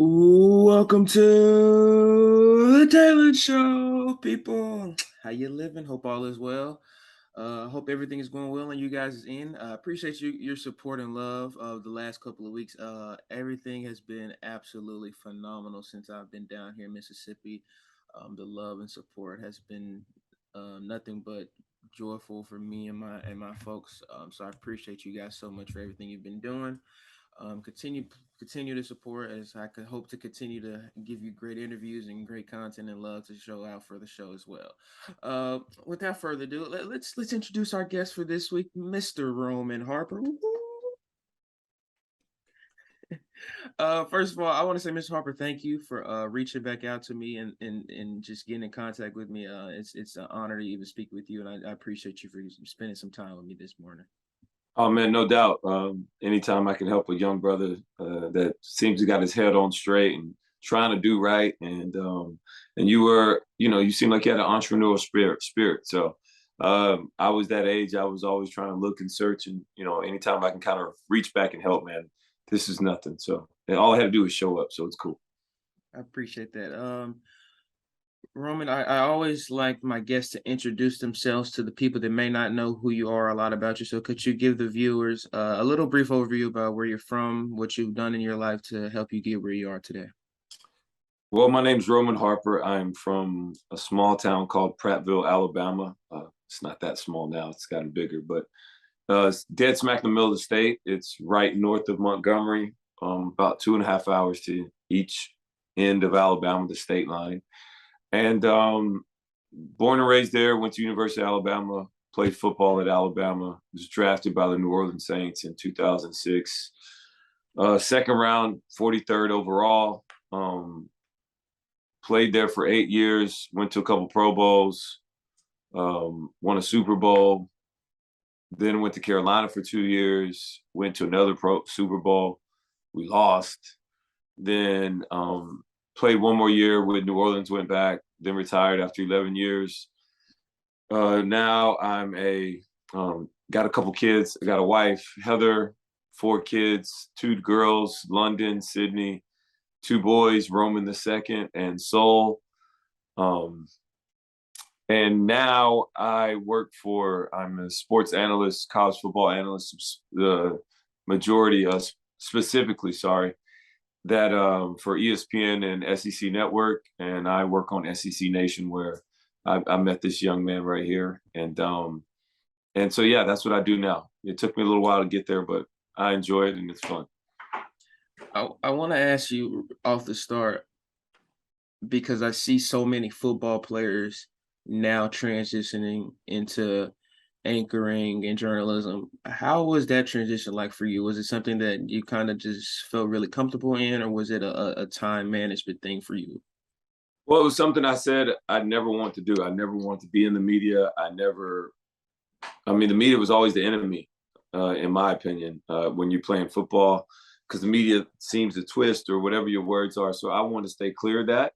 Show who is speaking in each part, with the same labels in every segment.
Speaker 1: Welcome to the Talent Show, people. How you living? Hope all is well. Hope everything is going well and you guys is in. Appreciate your support and love of the last couple of weeks. Everything has been absolutely phenomenal since I've been down here in Mississippi. The love and support has been nothing but joyful for me and my folks. So I appreciate you guys so much for everything you've been doing. Continue to support as I could hope to continue to give you great interviews and great content and love to show out for the show as well. Without further ado, let's introduce our guest for this week, Mr. Roman Harper. First of all, I want to say, Mr. Harper, thank you for reaching back out to me and just getting in contact with me. It's an honor to even speak with you, and I appreciate you for spending some time with me this morning.
Speaker 2: Oh man, no doubt. Anytime I can help a young brother that seems to got his head on straight and trying to do right, and you seem like you had an entrepreneurial spirit. So I was that age. I was always trying to look and search, and anytime I can kind of reach back and help, man, this is nothing. So and all I had to do was show up. So it's cool.
Speaker 1: I appreciate that. Roman, I always like my guests to introduce themselves to the people that may not know who you are, a lot about you. So could you give the viewers a little brief overview about where you're from, what you've done in your life to help you get where you are today?
Speaker 2: Well, my name's Roman Harper. I'm from a small town called Prattville, Alabama. It's not that small now; it's gotten bigger, but it's dead smack in the middle of the state. It's right north of Montgomery, about 2.5 hours to each end of Alabama, the state line. And born and raised there, went to University of Alabama, played football at Alabama, was drafted by the New Orleans Saints in 2006. Second round, 43rd overall. Played there for 8 years, went to a couple Pro Bowls, won a Super Bowl, then went to Carolina for 2 years, went to another Super Bowl. We lost. Then played one more year with New Orleans, went back, then retired after 11 years. Now I'm got a couple kids. I got a wife, Heather, 4 kids, 2 girls, London, Sydney, 2 boys, Roman the second and Soul. And now I'm a sports analyst, college football analyst, the majority, specifically, sorry, that for ESPN and SEC Network, and I work on SEC Nation, where I met this young man right here, and so yeah, that's what I do now. It took me a little while to get there, but I enjoy it and it's fun.
Speaker 1: I want to ask you off the start because I see so many football players now transitioning into anchoring and journalism. How was that transition like for you? Was it something that you kind of just felt really comfortable in, or was it a time management thing for you?
Speaker 2: Well, it was something I said I'd never want to do. I never want to be in the media. The media was always the enemy, in my opinion, when you're playing football, because the media seems to twist or whatever your words are. So I want to stay clear of that.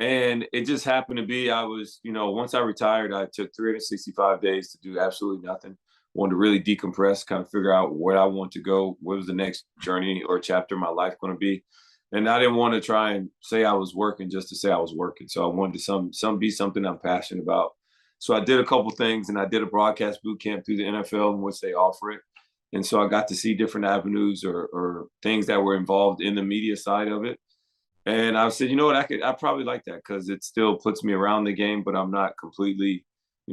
Speaker 2: And it just happened to be, once I retired, I took 365 days to do absolutely nothing. Wanted to really decompress, kind of figure out where I want to go, what was the next journey or chapter of my life going to be. And I didn't want to try and say I was working just to say I was working. So I wanted to be something I'm passionate about. So I did a couple things, and I did a broadcast boot camp through the NFL in which they offer it. And so I got to see different avenues or things that were involved in the media side of it. And I said, you know what, I probably like that because it still puts me around the game, but I'm not completely,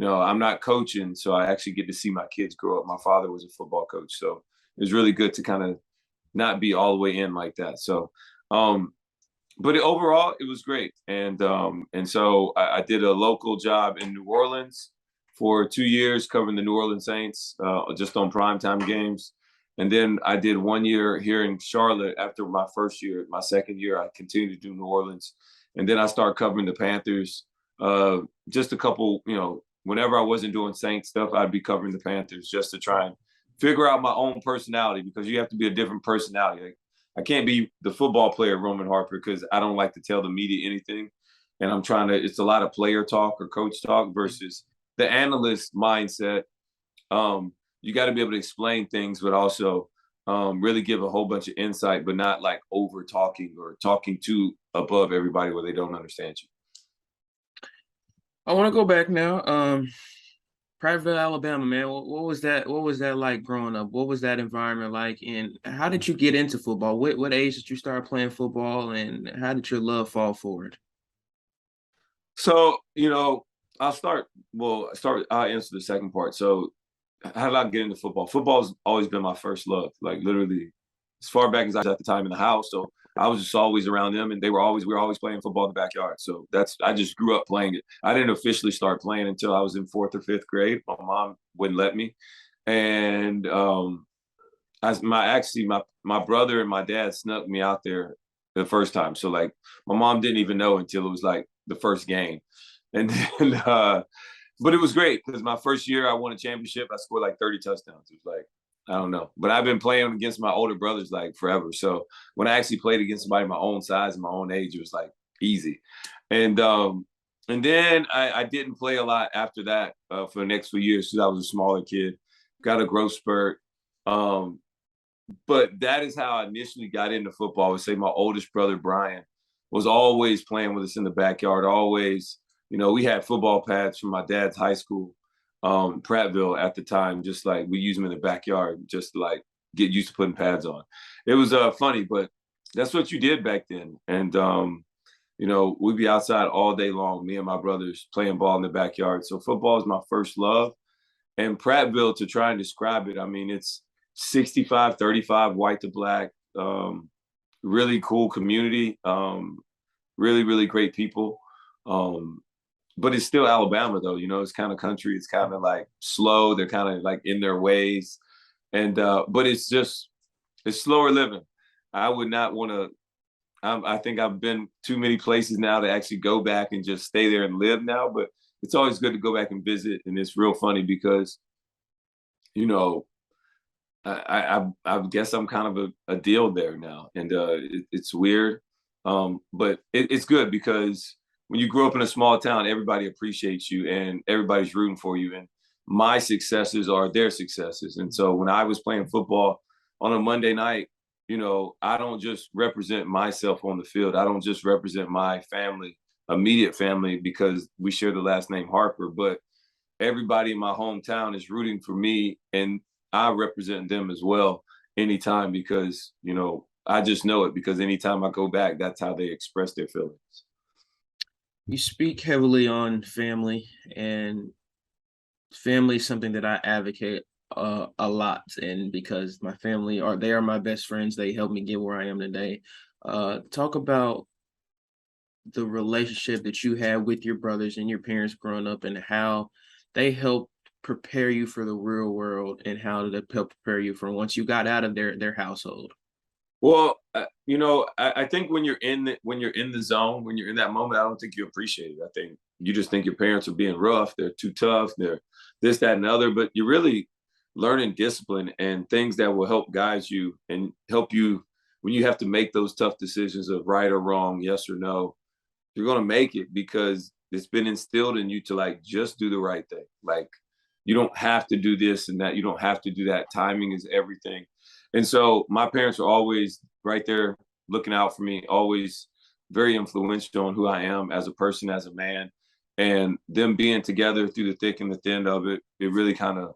Speaker 2: I'm not coaching. So I actually get to see my kids grow up. My father was a football coach. So it was really good to kind of not be all the way in like that. So, but overall, it was great. And so I did a local job in New Orleans for 2 years, covering the New Orleans Saints, just on primetime games. And then I did 1 year here in Charlotte after my first year. My second year, I continued to do New Orleans. And then I started covering the Panthers. Just a couple, whenever I wasn't doing Saints stuff, I'd be covering the Panthers just to try and figure out my own personality, because you have to be a different personality. Like, I can't be the football player Roman Harper because I don't like to tell the media anything. And it's a lot of player talk or coach talk versus the analyst mindset. You got to be able to explain things, but also really give a whole bunch of insight, but not like over talking or talking too above everybody where they don't understand you.
Speaker 1: I want to go back now. Prattville, Alabama, man. What was that? What was that like growing up? What was that environment like? And how did you get into football? What age did you start playing football? And how did your love fall forward?
Speaker 2: So, I'll answer the second part. So how did I get into football? Football's always been my first love, like literally as far back as I was at the time in the house. So I was just always around them, and we were always playing football in the backyard. So I just grew up playing it. I didn't officially start playing until I was in fourth or fifth grade. My mom wouldn't let me. And as my brother and my dad snuck me out there the first time. So like my mom didn't even know until it was like the first game. And then but it was great because my first year I won a championship. I scored like 30 touchdowns. It was like, I don't know. But I've been playing against my older brothers like forever. So when I actually played against somebody my own size and my own age, it was like easy. And then I didn't play a lot after that for the next few years because I was a smaller kid. Got a growth spurt. Um, but that is how I initially got into football. I would say my oldest brother, Brian, was always playing with us in the backyard, always, we had football pads from my dad's high school, Prattville at the time, just like we use them in the backyard, just to, like get used to putting pads on. It was funny, but that's what you did back then. And, we'd be outside all day long, me and my brothers playing ball in the backyard. So football is my first love. And Prattville, to try and describe it, I mean, it's 65-35, white to black, really cool community, really, really great people. But it's still Alabama, though. It's kind of country. It's kind of like slow. They're kind of like in their ways. And but it's slower living. I would not want to. I think I've been too many places now to actually go back and just stay there and live now. But it's always good to go back and visit. And it's real funny because, I guess I'm kind of a deal there now, and it's weird, but it's good because when you grow up in a small town, everybody appreciates you and everybody's rooting for you, and my successes are their successes. And so when I was playing football on a Monday night, I don't just represent myself on the field. I don't just represent my family, immediate family, because we share the last name Harper, but everybody in my hometown is rooting for me, and I represent them as well anytime because, I just know it because anytime I go back, that's how they express their feelings.
Speaker 1: You speak heavily on family, and family is something that I advocate a lot. And because they are my best friends, they helped me get where I am today. Talk about the relationship that you had with your brothers and your parents growing up and how they helped prepare you for the real world and how to help prepare you for once you got out of their household.
Speaker 2: Well, I think when you're in the zone, when you're in that moment, I don't think you appreciate it. I think you just think your parents are being rough, they're too tough, they're this, that, and other. But you're really learning discipline and things that will help guide you and help you when you have to make those tough decisions of right or wrong, yes or no. You're gonna make it because it's been instilled in you to like just do the right thing. Like you don't have to do this and that. You don't have to do that. Timing is everything. And so my parents are always right there looking out for me, always very influential on who I am as a person, as a man. And them being together through the thick and the thin of it, it really kind of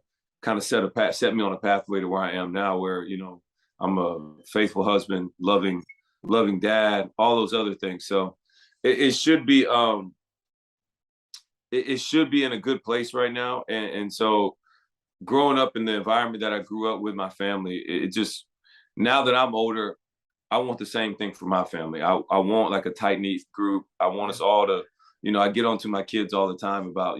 Speaker 2: set me on a pathway to where I am now, where, I'm a faithful husband, loving dad, all those other things. So it should be it should be in a good place right now. And so growing up in the environment that I grew up with my family, it just, now that I'm older, I want the same thing for my family. I want like a tight knit group. I want us all to, I get on to my kids all the time about,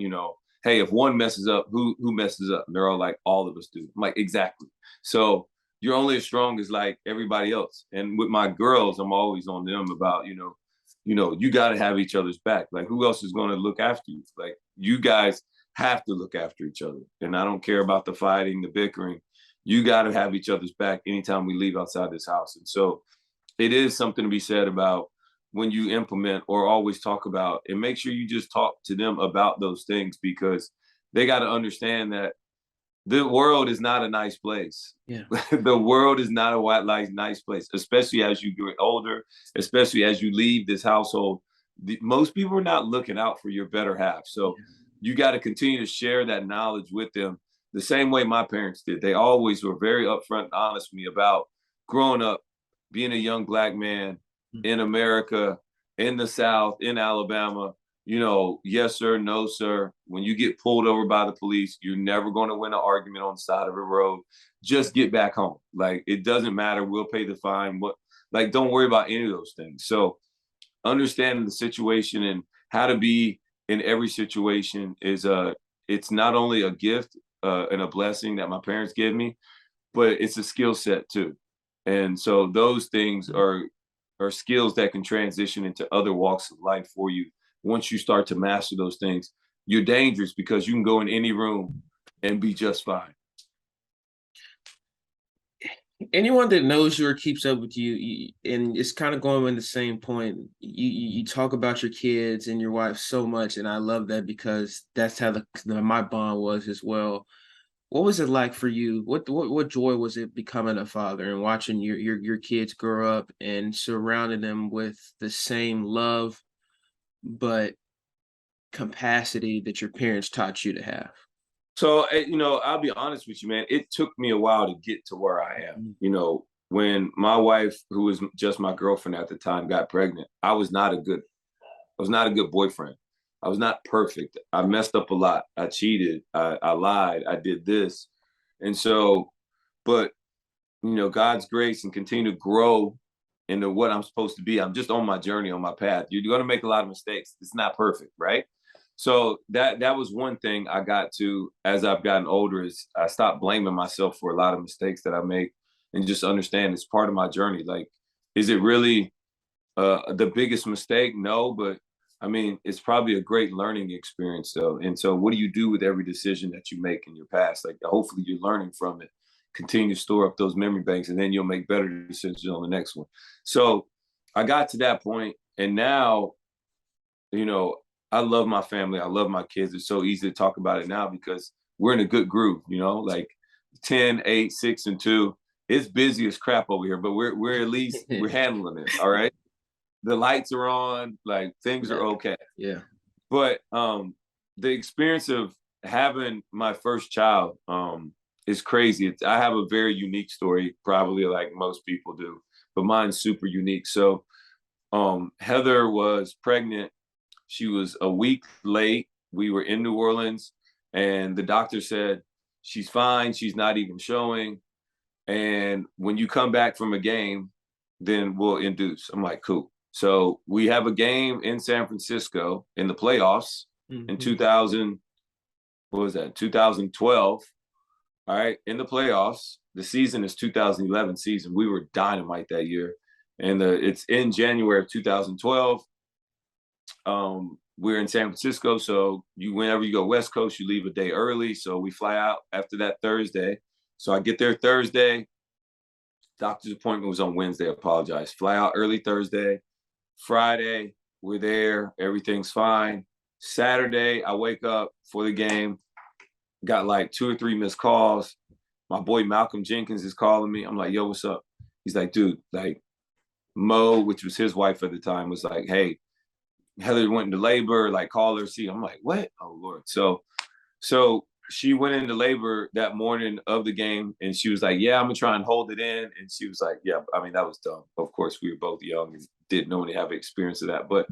Speaker 2: hey, if one messes up, who messes up? And they're all like, all of us do. I'm like, exactly. So you're only as strong as like everybody else. And with my girls, I'm always on them about, you got to have each other's back. Like, who else is going to look after you? Like, you guys have to look after each other. And I don't care about the fighting, the bickering. You got to have each other's back anytime we leave outside this house. And so it is something to be said about when you implement or always talk about, and make sure you just talk to them about those things, because they got to understand that the world is not a nice place.
Speaker 1: Yeah.
Speaker 2: The world is not a nice place, especially as you get older, especially as you leave this household. Most people are not looking out for your better half. So
Speaker 1: Yeah.
Speaker 2: you got to continue to share that knowledge with them the same way my parents did. They always were very upfront and honest with me about growing up, being a young Black man in America, in the South, in Alabama. Yes, sir, no, sir. When you get pulled over by the police, you're never going to win an argument on the side of a road. Just get back home. Like, it doesn't matter. We'll pay the fine. Don't worry about any of those things. So understanding the situation and how to be in every situation it's not only a gift and a blessing that my parents gave me, but it's a skill set too. And so those things are skills that can transition into other walks of life for you. Once you start to master those things, you're dangerous because you can go in any room and be just fine.
Speaker 1: Anyone that knows you or keeps up with you, and it's kind of going in the same point. You talk about your kids and your wife so much, and I love that because that's how my bond was as well. What was it like for you? What joy was it becoming a father and watching your kids grow up and surrounding them with the same love, but capacity that your parents taught you to have?
Speaker 2: So, I'll be honest with you, man. It took me a while to get to where I am.
Speaker 1: Mm.
Speaker 2: When my wife, who was just my girlfriend at the time, got pregnant, I was not a good boyfriend. I was not perfect. I messed up a lot. I cheated. I lied. I did this. And so, but God's grace and continue to grow into what I'm supposed to be. I'm just on my journey, on my path. You're going to make a lot of mistakes. It's not perfect, right? So that was one thing I got to as I've gotten older is I stopped blaming myself for a lot of mistakes that I make and just understand it's part of my journey. Like, is it really the biggest mistake? No, but I mean, it's probably a great learning experience though. And so what do you do with every decision that you make in your past? Like, hopefully you're learning from it, continue to store up those memory banks, and then you'll make better decisions on the next one. So I got to that point, and now, you know, I love my family. I love my kids. It's so easy to talk about it now because we're in a good groove, like 10, 8, 6, and 2. It's busy as crap over here, but we're at least we're handling it. All right. The lights are on, like things are
Speaker 1: Yeah.
Speaker 2: okay.
Speaker 1: Yeah.
Speaker 2: But the experience of having my first child is crazy. I have a very unique story, probably like most people do, but mine's super unique. So Heather was pregnant. She was a week late. We were in New Orleans, and the doctor said, she's fine. She's not even showing. And when you come back from a game, then we'll induce. I'm like, cool. So we have a game in San Francisco in the playoffs in 2000. What was that? 2012. All right, in the playoffs. The season is 2011 season. We were dynamite that year, and it's in January of 2012. We're in San Francisco, so whenever you go West Coast, you leave a day early. So we fly out after that Thursday. So I get there Thursday. Doctor's appointment was on Wednesday. I apologize. Fly out early Thursday. Friday, we're there. Everything's fine. Saturday, I wake up for the game. Got like 2 or 3 missed calls. My boy Malcolm Jenkins is calling me. I'm like, yo, what's up? He's like, dude, like Mo, which was his wife at the time, was like, hey, Heather went into labor, like call her, see. I'm like, what? Oh Lord. So she went into labor that morning of the game, and she was like, yeah, I'm gonna try and hold it in. And she was like, yeah, I mean, that was dumb. Of course, we were both young and didn't know any have experience of that. But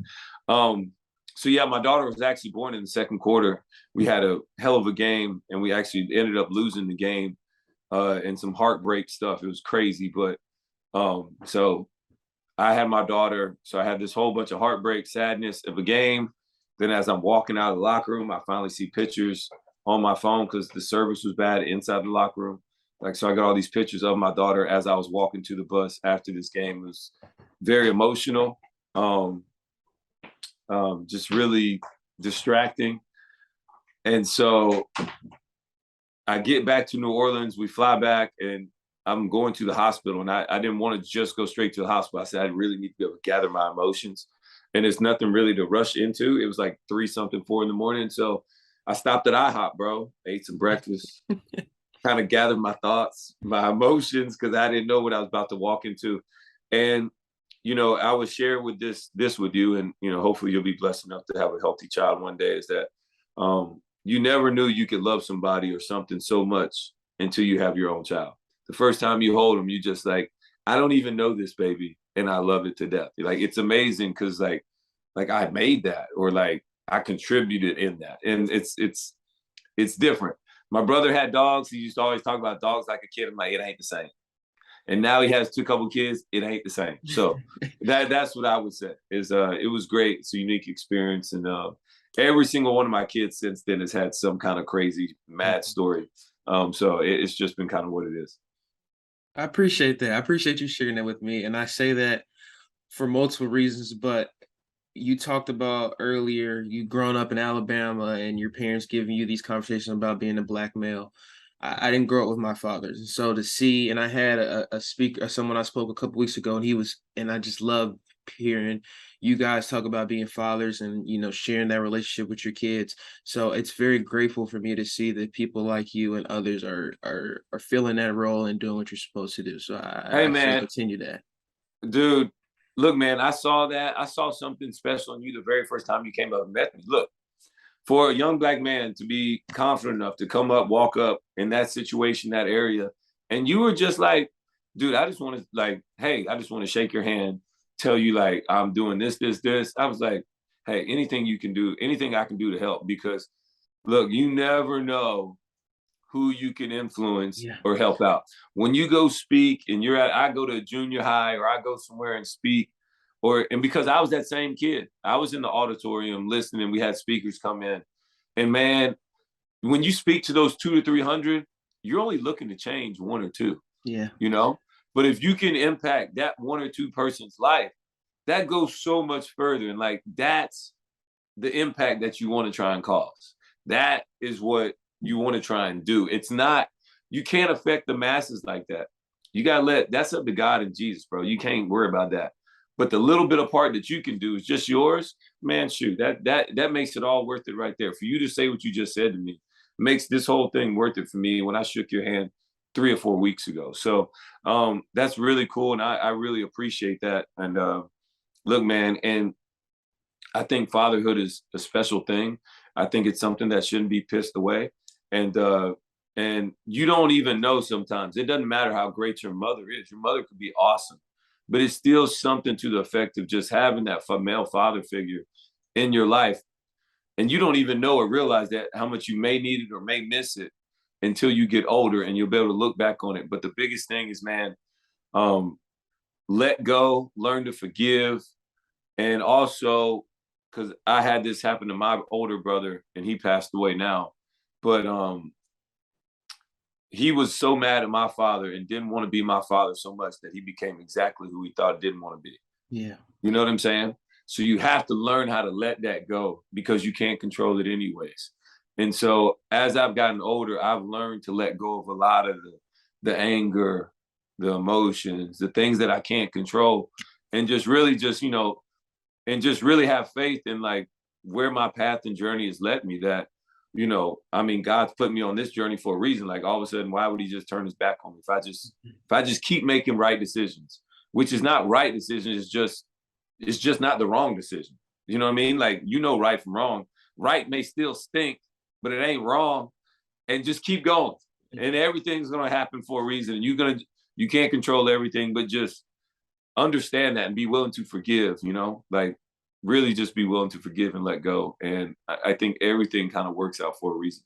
Speaker 2: so yeah, my daughter was actually born in the second quarter. We had a hell of a game, and we actually ended up losing the game and some heartbreak stuff. It was crazy, but so I had my daughter, so I had this whole bunch of heartbreak, sadness of a game. Then as I'm walking out of the locker room, I finally see pictures on my phone because the service was bad inside the locker room. Like, so I got all these pictures of my daughter as I was walking to the bus after this game. It was very emotional, just really distracting. And so I get back to New Orleans, we fly back, and I'm going to the hospital, and I didn't want to just go straight to the hospital. I said, I really need to be able to gather my emotions, and there's nothing really to rush into. It was like 3 something, 4 in the morning. So I stopped at IHOP, bro, ate some breakfast, kind of gathered my thoughts, my emotions, because I didn't know what I was about to walk into. And, I was sharing with this with you, and, hopefully you'll be blessed enough to have a healthy child one day, is that you never knew you could love somebody or something so much until you have your own child. The first time you hold them, you just like, I don't even know this baby, and I love it to death. Like, it's amazing because like I made that, or like I contributed in that, and it's different. My brother had dogs. He used to always talk about dogs like a kid. I'm like, it ain't the same. And now he has couple kids. It ain't the same. So that's what I would say is it was great. It's a unique experience, and every single one of my kids since then has had some kind of crazy mad story. So it's just been kind of what it is.
Speaker 1: I appreciate that. I appreciate you sharing that with me. And I say that for multiple reasons, but you talked about earlier, you growing up in Alabama and your parents giving you these conversations about being a black male. I didn't grow up with my fathers. And so to see, and I had a speaker, someone I spoke a couple weeks ago, and I just love hearing you guys talk about being fathers and, sharing that relationship with your kids. So it's very grateful for me to see that people like you and others are filling that role and doing what you're supposed to do. So
Speaker 2: Hey
Speaker 1: I say
Speaker 2: man,
Speaker 1: continue that.
Speaker 2: dude, look, man, I saw that. I saw something special in you the very first time you came up and met me. Look, for a young black man to be confident enough to come up, walk up in that situation, that area, and you were just like, dude, I just want to like, hey, I just want to shake your hand, tell you like I'm doing this, this, this. I was like, hey, anything you can do, anything I can do to help, because look, you never know who you can influence
Speaker 1: Yeah.
Speaker 2: or help out. When you go speak and I go to a junior high or I go somewhere and speak, and because I was that same kid, I was in the auditorium listening. We had speakers come in, and man, when you speak to those 200 to 300, you're only looking to change one or two,
Speaker 1: Yeah.
Speaker 2: you know. But if you can impact that one or two person's life, that goes so much further, and like that's the impact that you want to try and cause. That is what you want to try and do. It's not, you can't affect the masses like that. You got to that's up to God and Jesus, bro. You can't worry about that. But the little bit of part that you can do is just yours, man. Shoot, that makes it all worth it right there. For you to say what you just said to me makes this whole thing worth it for me when I shook your hand 3 or 4 weeks ago. So that's really cool, and I really appreciate that. And look, man, and I think fatherhood is a special thing. I think it's something that shouldn't be pissed away. And you don't even know sometimes. It doesn't matter how great your mother is. Your mother could be awesome, but it's still something to the effect of just having that male father figure in your life. And you don't even know or realize that how much you may need it or may miss it until you get older and you'll be able to look back on it. But the biggest thing is, man, let go, learn to forgive, and also, because I had this happen to my older brother and he passed away now, but he was so mad at my father and didn't want to be my father so much that he became exactly who he thought didn't want to be.
Speaker 1: Yeah.
Speaker 2: You know what I'm saying? So you have to learn how to let that go because you can't control it anyways. And so as I've gotten older, I've learned to let go of a lot of the anger, the emotions, the things that I can't control, and just really and just really have faith in like where my path and journey has led me. That, I mean, God's put me on this journey for a reason. Like all of a sudden, why would he just turn his back on me if I just keep making right decisions, which is not right decisions, it's just not the wrong decision. You know what I mean? Like, right from wrong. Right may still stink, but it ain't wrong. And just keep going. And everything's gonna happen for a reason. And you can't control everything, but just understand that and be willing to forgive, like really just be willing to forgive and let go. And I think everything kind of works out for a reason.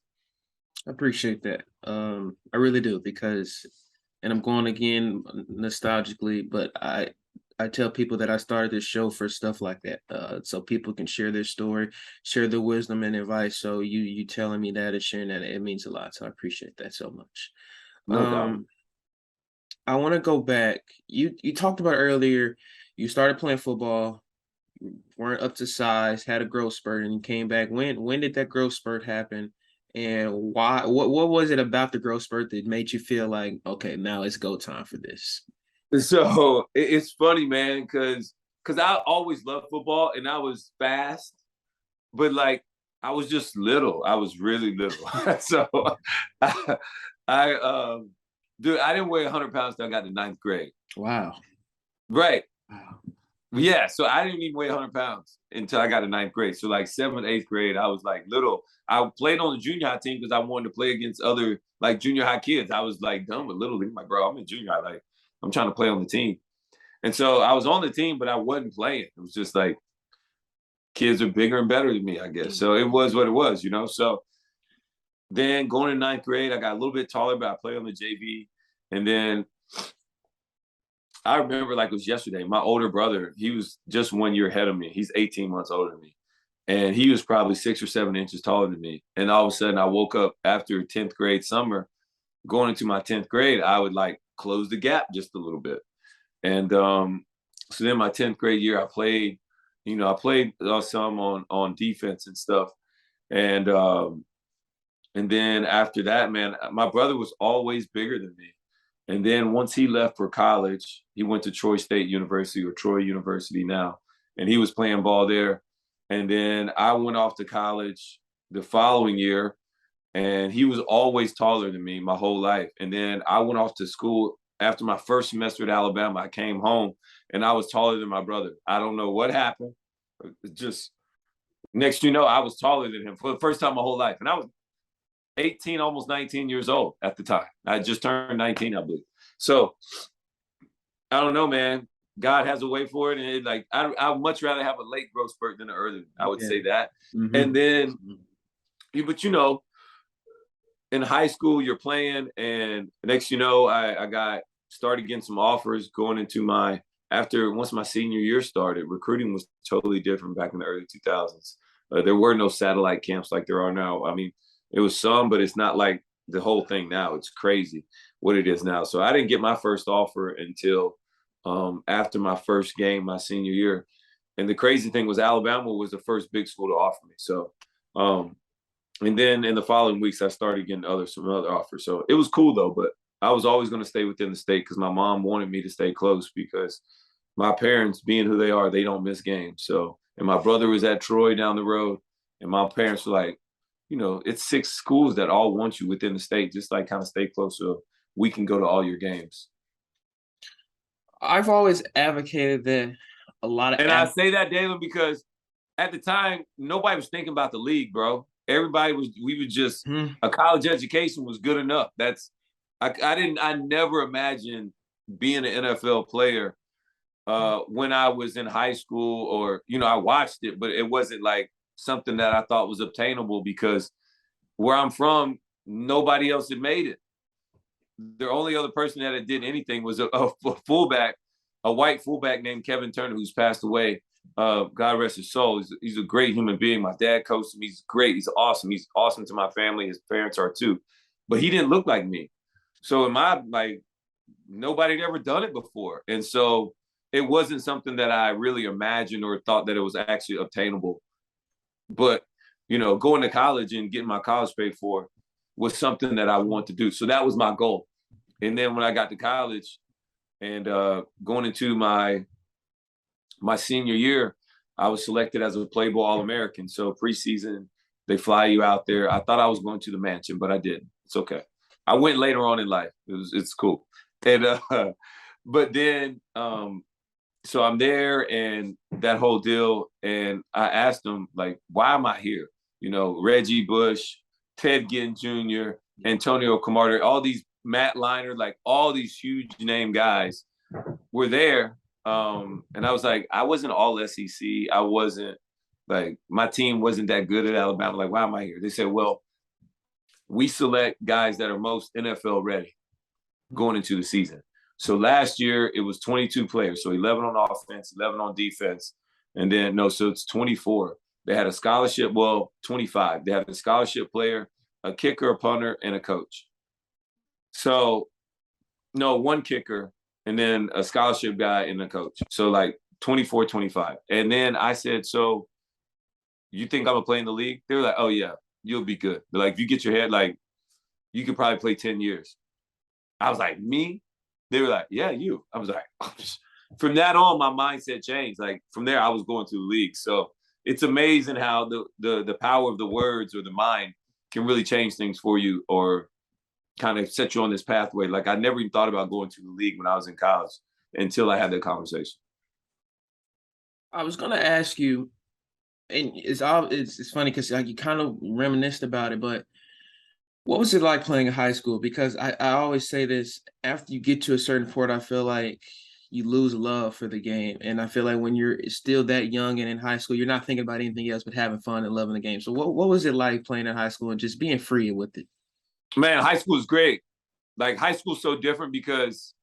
Speaker 1: I appreciate that. I really do because, and I'm going again nostalgically, but I tell people that I started this show for stuff like that, so people can share their story, share their wisdom and advice. So you telling me that and sharing that, it means a lot. So I appreciate that so much.
Speaker 2: No doubt.
Speaker 1: I want to go back. You talked about earlier. You started playing football, weren't up to size, had a growth spurt, and you came back. When did that growth spurt happen? And why? What was it about the growth spurt that made you feel like, okay, now it's go time for this?
Speaker 2: So it's funny, man, because I always loved football and I was fast, but like I was just little. I was really little. So Dude, I didn't weigh 100 pounds till I got to ninth grade.
Speaker 1: Wow.
Speaker 2: Right.
Speaker 1: Wow.
Speaker 2: Yeah. So I didn't even weigh 100 pounds until I got to ninth grade. So like seventh, eighth grade, I was like little. I played on the junior high team because I wanted to play against other like junior high kids. I was like done with little league. I'm like, bro, I'm in junior high. Like, I'm trying to play on the team. And so I was on the team, but I wasn't playing. It was just like kids are bigger and better than me, I guess. So it was what it was, you know. So then going to ninth grade, I got a little bit taller, but I played on the JV. And then I remember like it was yesterday, my older brother, he was just 1 year ahead of me. He's 18 months older than me. And he was probably 6 or 7 inches taller than me. And all of a sudden I woke up after 10th grade summer, going into my 10th grade, I would like close the gap just a little bit. And so then my 10th grade year, I played, I played some on defense and stuff. And then after that, man, my brother was always bigger than me. And then once he left for college, he went to Troy State University or Troy University now, and he was playing ball there. And then I went off to college the following year, and he was always taller than me my whole life. And then I went off to school after my first semester at Alabama. I came home, and I was taller than my brother. I don't know what happened. Just next, I was taller than him for the first time my whole life. And I was 18, almost 19 years old at the time. I just turned 19, I believe. So I don't know, man. God has a way for it. And I'd much rather have a late growth spurt than an early. I would say that. Mm-hmm. And then, but in high school, you're playing. And next, I got started getting some offers going into once my senior year started. Recruiting was totally different back in the early 2000s. There were no satellite camps like there are now. I mean, it was some, but it's not like the whole thing now. It's crazy what it is now. So I didn't get my first offer until after my first game, my senior year. And the crazy thing was Alabama was the first big school to offer me. So, and then in the following weeks, I started getting some other offers. So it was cool though, but I was always going to stay within the state because my mom wanted me to stay close because my parents, being who they are, they don't miss games. So, and my brother was at Troy down the road, and my parents were like, it's 6 schools that all want you within the state, just like kind of stay close so we can go to all your games.
Speaker 1: I've always advocated that a lot of.
Speaker 2: And I say that, David, because at the time, nobody was thinking about the league, bro. We were just, a college education was good enough. I never imagined being an NFL player when I was in high school or, I watched it, but it wasn't like something that I thought was obtainable because where I'm from, nobody else had made it. The only other person that had did anything was a fullback, a white fullback named Kevin Turner, who's passed away. God rest his soul. He's a great human being. My dad coached him. He's great. He's awesome. He's awesome to my family. His parents are too. But he didn't look like me. So nobody had ever done it before. And so it wasn't something that I really imagined or thought that it was actually obtainable. But, going to college and getting my college paid for was something that I wanted to do. So that was my goal. And then when I got to college and going into my senior year, I was selected as a Playboy All-American. So preseason, they fly you out there. I thought I was going to the mansion, but I didn't. It's okay. I went later on in life. It's cool. And but then so I'm there and that whole deal. And I asked them, like, why am I here? Reggie Bush, Ted Ginn Jr., Antonio Camarda, all these Matt Leinart, like all these huge name guys were there. And I was like, I wasn't all SEC. I wasn't like, my team wasn't that good at Alabama. Like, why am I here? They said, well, we select guys that are most NFL ready going into the season. So last year it was 22 players. So 11 on offense, 11 on defense. And then, so it's 24. They had a scholarship, 25. They had a scholarship player, a kicker, a punter, and a coach. So, one kicker, and then a scholarship guy and a coach. So like 24, 25. And then I said, so you think I'm going to play in the league? They were like, oh, yeah, you'll be good. They're like, if you get your head, like, you could probably play 10 years. I was like, me? They were like, yeah, you. I was like, oh. From that on, my mindset changed. Like from there, I was going to the league. So it's amazing how the power of the words or the mind can really change things for you or kind of set you on this pathway. Like I never even thought about going to the league when I was in college until I had that conversation.
Speaker 1: I was gonna ask you, and it's funny because like you kind of reminisced about it, but what was it like playing in high school? Because I always say this, after you get to a certain point, I feel like you lose love for the game. And I feel like when you're still that young and in high school, you're not thinking about anything else but having fun and loving the game. So what was it like playing in high school and just being free with it?
Speaker 2: Man, high school is great. Like high school's so different because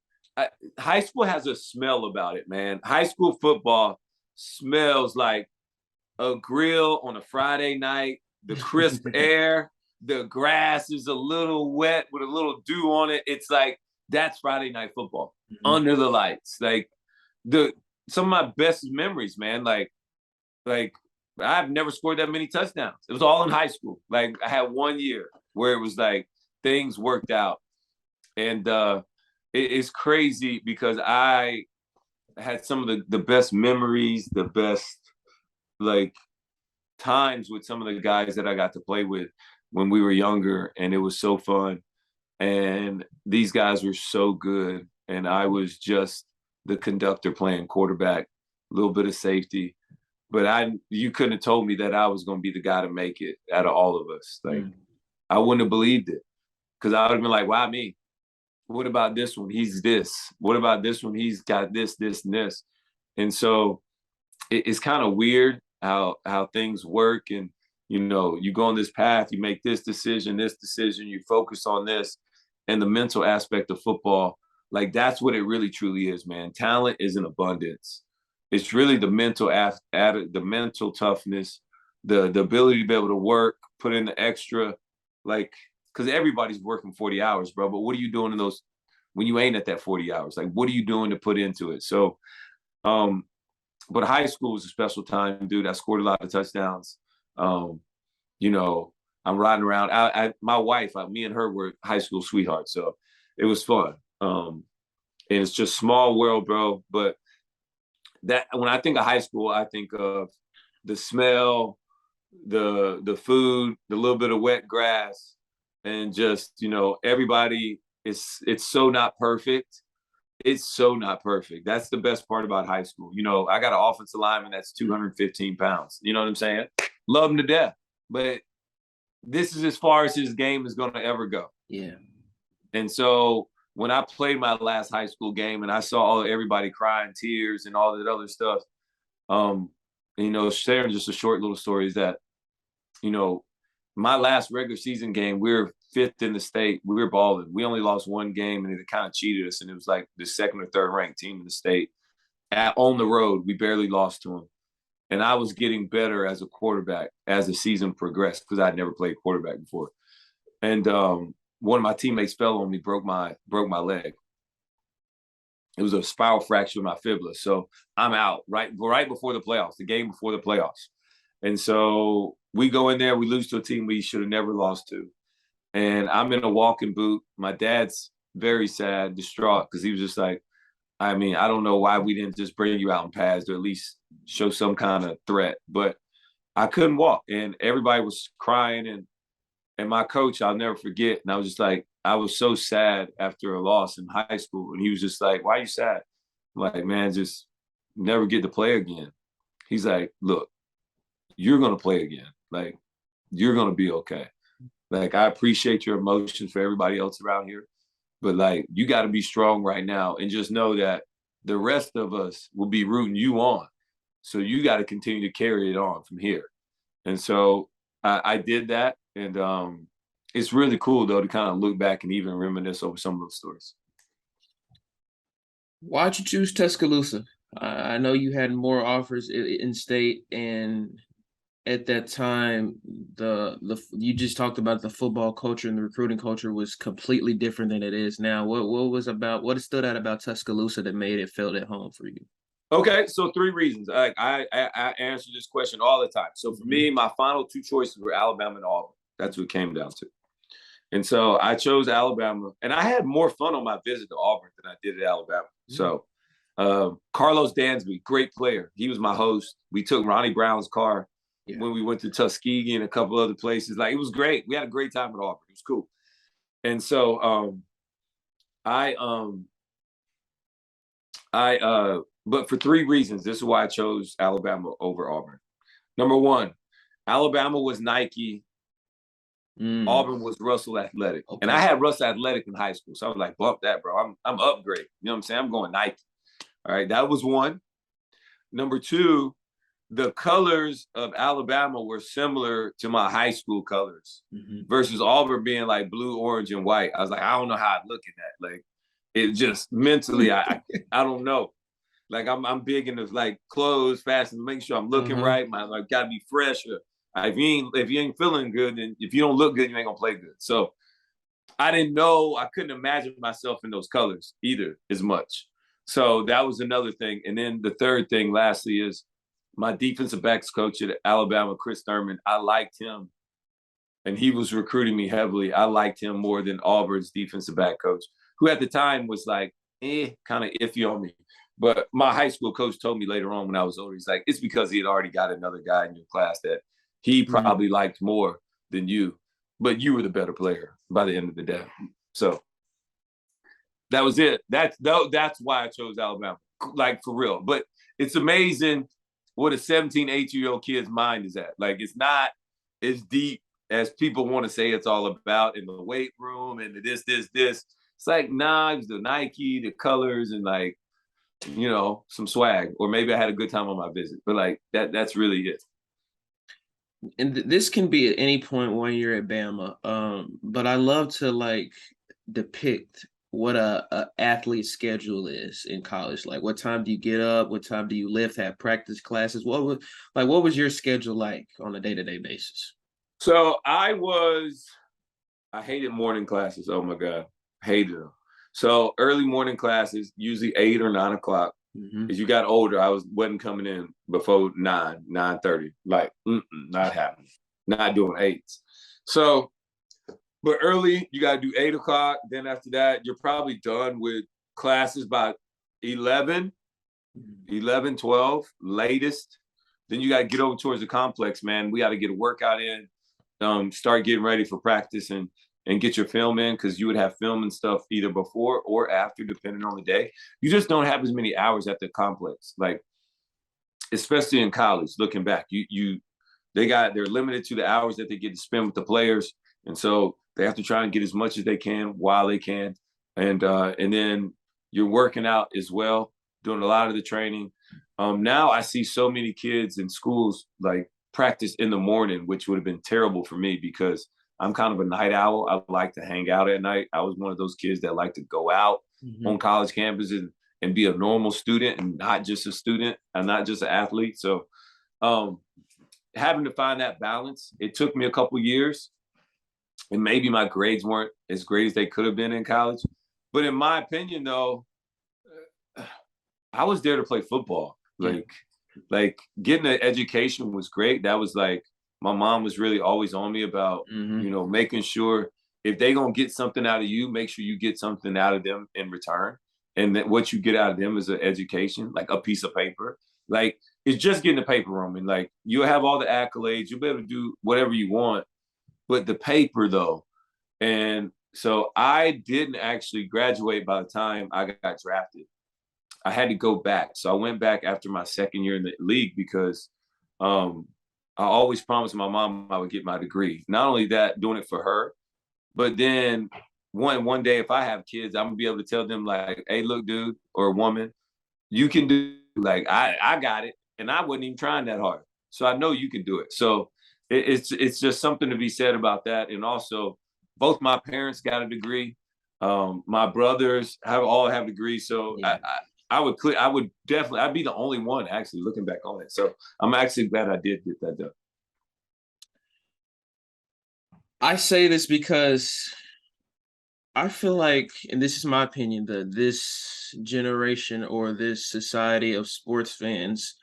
Speaker 2: high school has a smell about it, man. High school football smells like a grill on a Friday night, the crisp air, the grass is a little wet with a little dew on it. It's like that's Friday night football under the lights. Like the some of my best memories, man. Like I've never scored that many touchdowns. It was all in high school. Like I had 1 year where it was like things worked out, and it's crazy because I had some of the best memories, the best like times with some of the guys that I got to play with when we were younger, and it was so fun. And these guys were so good, and I was just the conductor playing quarterback, a little bit of safety. But you couldn't have told me that I was going to be the guy to make it out of all of us. Like I wouldn't have believed it because I would have been like, "Why me? What about this one? He's this. What about this one? He's got this, this, and this." And so it's kind of weird how things work, and you go on this path, you make this decision, you focus on this, and the mental aspect of football, like that's what it really truly is, man. Talent is in abundance. It's really the the mental toughness, the ability to be able to work, put in the extra, like because everybody's working 40 hours, bro. But what are you doing in those when you ain't at that 40 hours? Like, what are you doing to put into it? So, but high school was a special time, dude. I scored a lot of touchdowns. Um, I'm riding around. My wife, me and her were high school sweethearts, so it was fun. And it's just small world, bro. But that when I think of high school, I think of the smell, the food, the little bit of wet grass, and just everybody. It's so not perfect. It's so not perfect. That's the best part about high school. I got an offensive lineman that's 215 pounds. You know what I'm saying? Love him to death. But this is as far as his game is going to ever go.
Speaker 1: Yeah.
Speaker 2: And so when I played my last high school game and I saw everybody crying tears and all that other stuff, sharing just a short little story is that, my last regular season game, we were fifth in the state. We were balling. We only lost one game, and it kind of cheated us. And it was like the second or third ranked team in the state. On the road, we barely lost to them. And I was getting better as a quarterback as the season progressed because I'd never played quarterback before. And one of my teammates fell on me, broke my leg. It was a spiral fracture of my fibula. So I'm out right before the playoffs, the game before the playoffs. And so we go in there, we lose to a team we should have never lost to. And I'm in a walking boot. My dad's very sad, distraught, because he was just like, I don't know why we didn't just bring you out in pads or at least show some kind of threat. But I couldn't walk, and everybody was crying. And my coach, I'll never forget. And I was just like, I was so sad after a loss in high school. And he was just like, "Why are you sad?" I'm like, "Man, just never get to play again." He's like, "Look, you're going to play again. Like, you're going to be okay. Like, I appreciate your emotions for everybody else around here. But, like, you got to be strong right now and just know that the rest of us will be rooting you on. So you got to continue to carry it on from here." And so I did that. And it's really cool, though, to kind of look back and even reminisce over some of those stories.
Speaker 1: Why'd you choose Tuscaloosa? I know you had more offers in state, and at that time, the you just talked about the football culture and the recruiting culture was completely different than it is now. What stood out about Tuscaloosa that made it felt at home for you?
Speaker 2: Okay, so 3 reasons. I answer this question all the time. So for me, my final 2 choices were Alabama and Auburn. That's what it came down to. And so I chose Alabama, and I had more fun on my visit to Auburn than I did at Alabama. So Carlos Dansby, great player. He was my host. We took Ronnie Brown's car when we went to Tuskegee and a couple other places. Like, it was great. We had a great time at Auburn. It was cool. And so but for 3 reasons, this is why I chose Alabama over Auburn. Number one, Alabama was Nike, Auburn was Russell Athletic.
Speaker 1: Okay.
Speaker 2: And I had Russell Athletic in high school. So I was like, bump that, bro. I'm upgrade. You know what I'm saying? I'm going Nike. All right. That was one. Number two, the colors of Alabama were similar to my high school colors versus Auburn being like blue, orange, and white. I was like, I don't know how I look at that. Like, it just mentally, I don't know. Like I'm big into like clothes, fashion, making sure I'm looking right. My like gotta be fresh. If you ain't feeling good, then if you don't look good, you ain't gonna play good. So I didn't know. I couldn't imagine myself in those colors either as much. So that was another thing. And then the third thing, lastly, is my defensive backs coach at Alabama, Chris Thurman. I liked him, and he was recruiting me heavily. I liked him more than Auburn's defensive back coach, who at the time was like, kind of iffy on me. But my high school coach told me later on when I was older, he's like, it's because he had already got another guy in your class that he probably liked more than you, but you were the better player by the end of the day. So that was it. That's why I chose Alabama, like for real. But it's amazing what a 17, 18-year-old kid's mind is at. Like, it's not as deep as people want to say it's all about in the weight room and the this. It's like, nah, it's the Nike, the colors, and like, you know, some swag. Or maybe I had a good time on my visit. But like that's really it.
Speaker 1: And this can be at any point when you're at Bama. But I love to like depict what a athlete's schedule is in college. Like, what time do you get up? What time do you lift? Have practice classes? What was your schedule like on a day-to-day basis?
Speaker 2: So I hated morning classes. Oh my God, hated them. So early morning classes, usually 8 or 9 o'clock. As you got older, I wasn't coming in before 9:30. Like, not happening. Not doing 8s. So, but early, you got to do 8 o'clock. Then after that, you're probably done with classes by 11, 12, latest. Then you got to get over towards the complex, man. We got to get a workout in, start getting ready for practice and get your film in, because you would have film and stuff either before or after, depending on the day. You just don't have as many hours at the complex, like, especially in college. Looking back, they're limited to the hours that they get to spend with the players, and so they have to try and get as much as they can while they can, and then you're working out as well, doing a lot of the training. Now I see so many kids in schools like practice in the morning, which would have been terrible for me because I'm kind of a night owl. I like to hang out at night. I was one of those kids that like to go out on college campuses and be a normal student and not just a student and not just an athlete. So having to find that balance, it took me a couple years, and maybe my grades weren't as great as they could have been in college. But in my opinion, though, I was there to play football. Like getting an education was great. That was like, my mom was really always on me about, you know, making sure if they gonna get something out of you, make sure you get something out of them in return. And that what you get out of them is an education, like a piece of paper. Like, it's just getting the paper roaming. Like, you'll have all the accolades, you'll be able to do whatever you want, but the paper though. And so I didn't actually graduate by the time I got drafted. I had to go back. So I went back after my second year in the league because I always promised my mom I would get my degree. Not only that, doing it for her, but then one day if I have kids, I'm gonna be able to tell them like, hey, look, dude or woman, you can do, like, I got it, and I wasn't even trying that hard. So I know you can do it. So it's just something to be said about that. And also, both my parents got a degree. My brothers all have degrees. So yeah. I would definitely, I'd be the only one actually looking back on it. So I'm actually glad I did get that done.
Speaker 1: I say this because I feel like, and this is my opinion, that this generation or this society of sports fans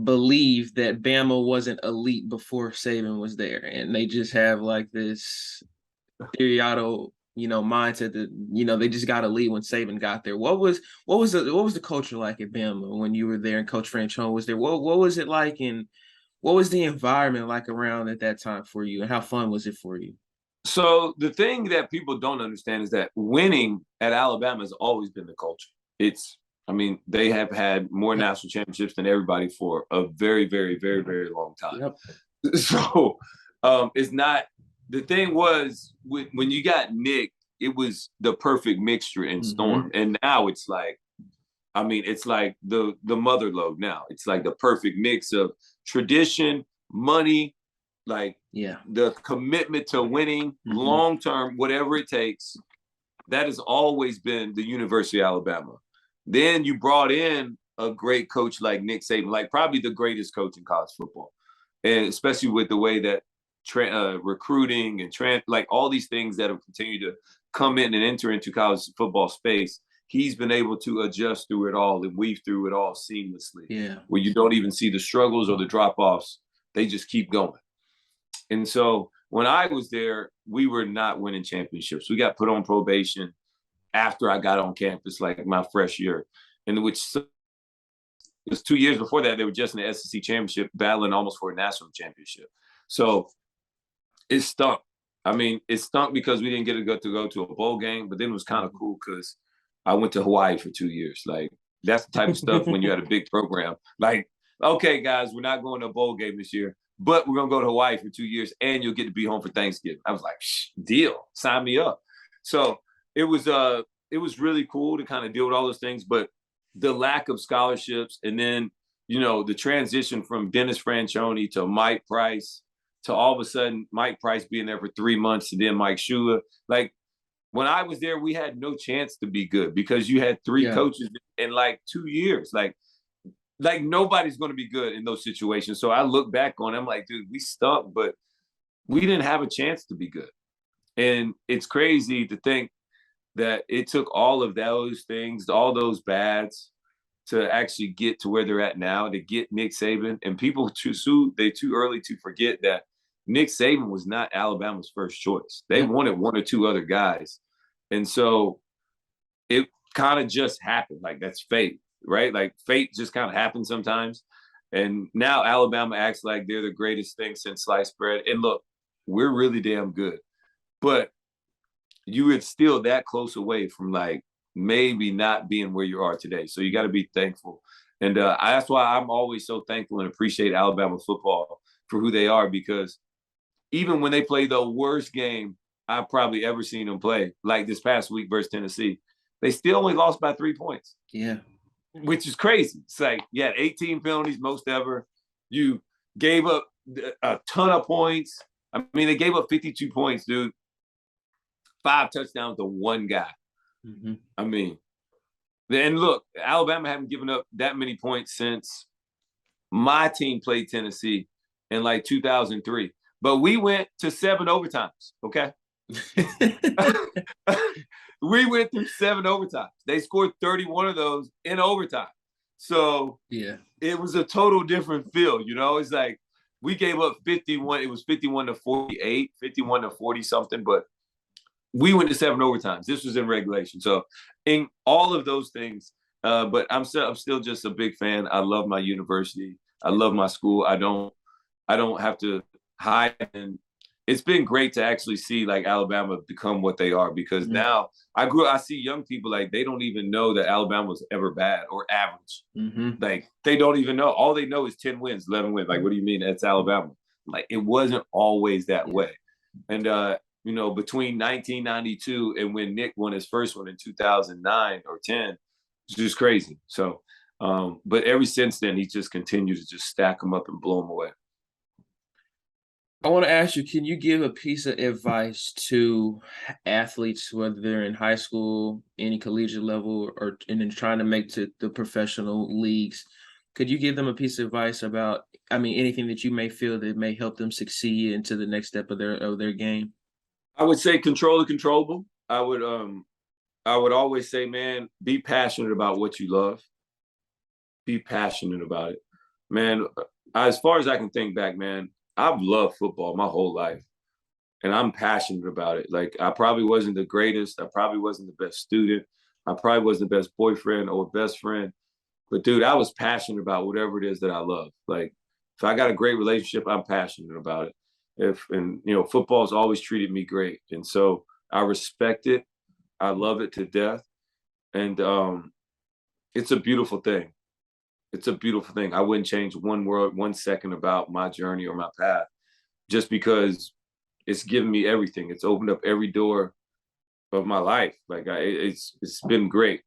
Speaker 1: believe that Bama wasn't elite before Saban was there. And they just have like this stereotypical, mindset that, they just got elite when Saban got there. What was the culture like at Bama when you were there and Coach Franchone was there? What was it like, and what was the environment like around at that time for you, and how fun was it for you?
Speaker 2: So the thing that people don't understand is that winning at Alabama has always been the culture. I mean, they have had more
Speaker 1: Yep.
Speaker 2: national championships than everybody for a very, very, very, very long time.
Speaker 1: Yep.
Speaker 2: So it's not, the thing was when you got Nick, it was the perfect mixture and storm. And now it's like, I mean, it's like the mother lode now. It's like the perfect mix of tradition, money, like
Speaker 1: Yeah.
Speaker 2: the commitment to winning long term, whatever it takes. That has always been the University of Alabama. Then you brought in a great coach like Nick Saban, like probably the greatest coach in college football, and especially with the way that recruiting and like all these things that have continued to come in and enter into college football space. He's been able to adjust through it all and weave through it all seamlessly.
Speaker 1: Yeah.
Speaker 2: Where you don't even see the struggles or the drop offs; they just keep going. And so when I was there, we were not winning championships. We got put on probation after I got on campus, like my fresh year, in which it was 2 years before that, they were just in the SEC championship, battling almost for a national championship. So it stunk. I mean, it stunk because we didn't get to go to a bowl game, but then it was kind of cool because I went to Hawaii for 2 years. Like, that's the type of stuff when you had a big program. Like, okay, guys, we're not going to a bowl game this year, but we're going to go to Hawaii for 2 years and you'll get to be home for Thanksgiving. I was like, deal, sign me up. So it was really cool to kind of deal with all those things, but the lack of scholarships and then, the transition from Dennis Franchione to Mike Price to all of a sudden Mike Price being there for 3 months and then Mike Shula. Like, when I was there, we had no chance to be good because you had three coaches in like 2 years. Like nobody's going to be good in those situations. So I look back on it, I'm like, dude, we stunk, but we didn't have a chance to be good. And it's crazy to think that it took all of those things, all those bads, to actually get to where they're at now, to get Nick Saban. And people too early to forget that Nick Saban was not Alabama's first choice. They wanted one or two other guys. And so it kind of just happened. Like, that's fate, right? Like, fate just kind of happens sometimes. And now Alabama acts like they're the greatest thing since sliced bread. And look, we're really damn good. But you were still that close away from like maybe not being where you are today. So you got to be thankful. And that's why I'm always so thankful and appreciate Alabama football for who they are, because even when they play the worst game I've probably ever seen them play, like this past week versus Tennessee, they still only lost by 3 points.
Speaker 1: Yeah.
Speaker 2: Which is crazy. It's like, you had 18 penalties, most ever. You gave up a ton of points. I mean, they gave up 52 points, dude. 5 touchdowns to one guy. I mean, and look, Alabama haven't given up that many points since my team played Tennessee in like 2003. But we went to 7 overtimes, okay? We went through 7 overtimes. They scored 31 of those in overtime. So
Speaker 1: yeah,
Speaker 2: it was a total different feel, It's like we gave up 51. It was 51 to 48, 51 to 40 something, but we went to 7 overtimes. This was in regulation. So in all of those things, but I'm still just a big fan. I love my university. I love my school. I don't have to hide. And it's been great to actually see like Alabama become what they are, because now I see young people, like, they don't even know that Alabama was ever bad or average. Like, they don't even know. All they know is 10 wins, 11 wins. Like, what do you mean? That's Alabama. Like, it wasn't always that way. And, between 1992 and when Nick won his first one in 2009 or 10, it's just crazy. So, but ever since then, he just continued to just stack them up and blow them away.
Speaker 1: I want to ask you, can you give a piece of advice to athletes, whether they're in high school, any collegiate level, or and then trying to make to the professional leagues? Could you give them a piece of advice about, anything that you may feel that may help them succeed into the next step of their game?
Speaker 2: I would say control the controllable. I would always say, man, be passionate about what you love. Be passionate about it. Man, as far as I can think back, man, I've loved football my whole life, and I'm passionate about it. Like, I probably wasn't the greatest. I probably wasn't the best student. I probably wasn't the best boyfriend or best friend. But, dude, I was passionate about whatever it is that I love. Like, if I got a great relationship, I'm passionate about it. And you know, football's always treated me great, and so I respect it. I love it to death, and it's a beautiful thing. It's a beautiful thing. I wouldn't change one word, 1 second about my journey or my path, just because it's given me everything. It's opened up every door of my life. Like it's been great.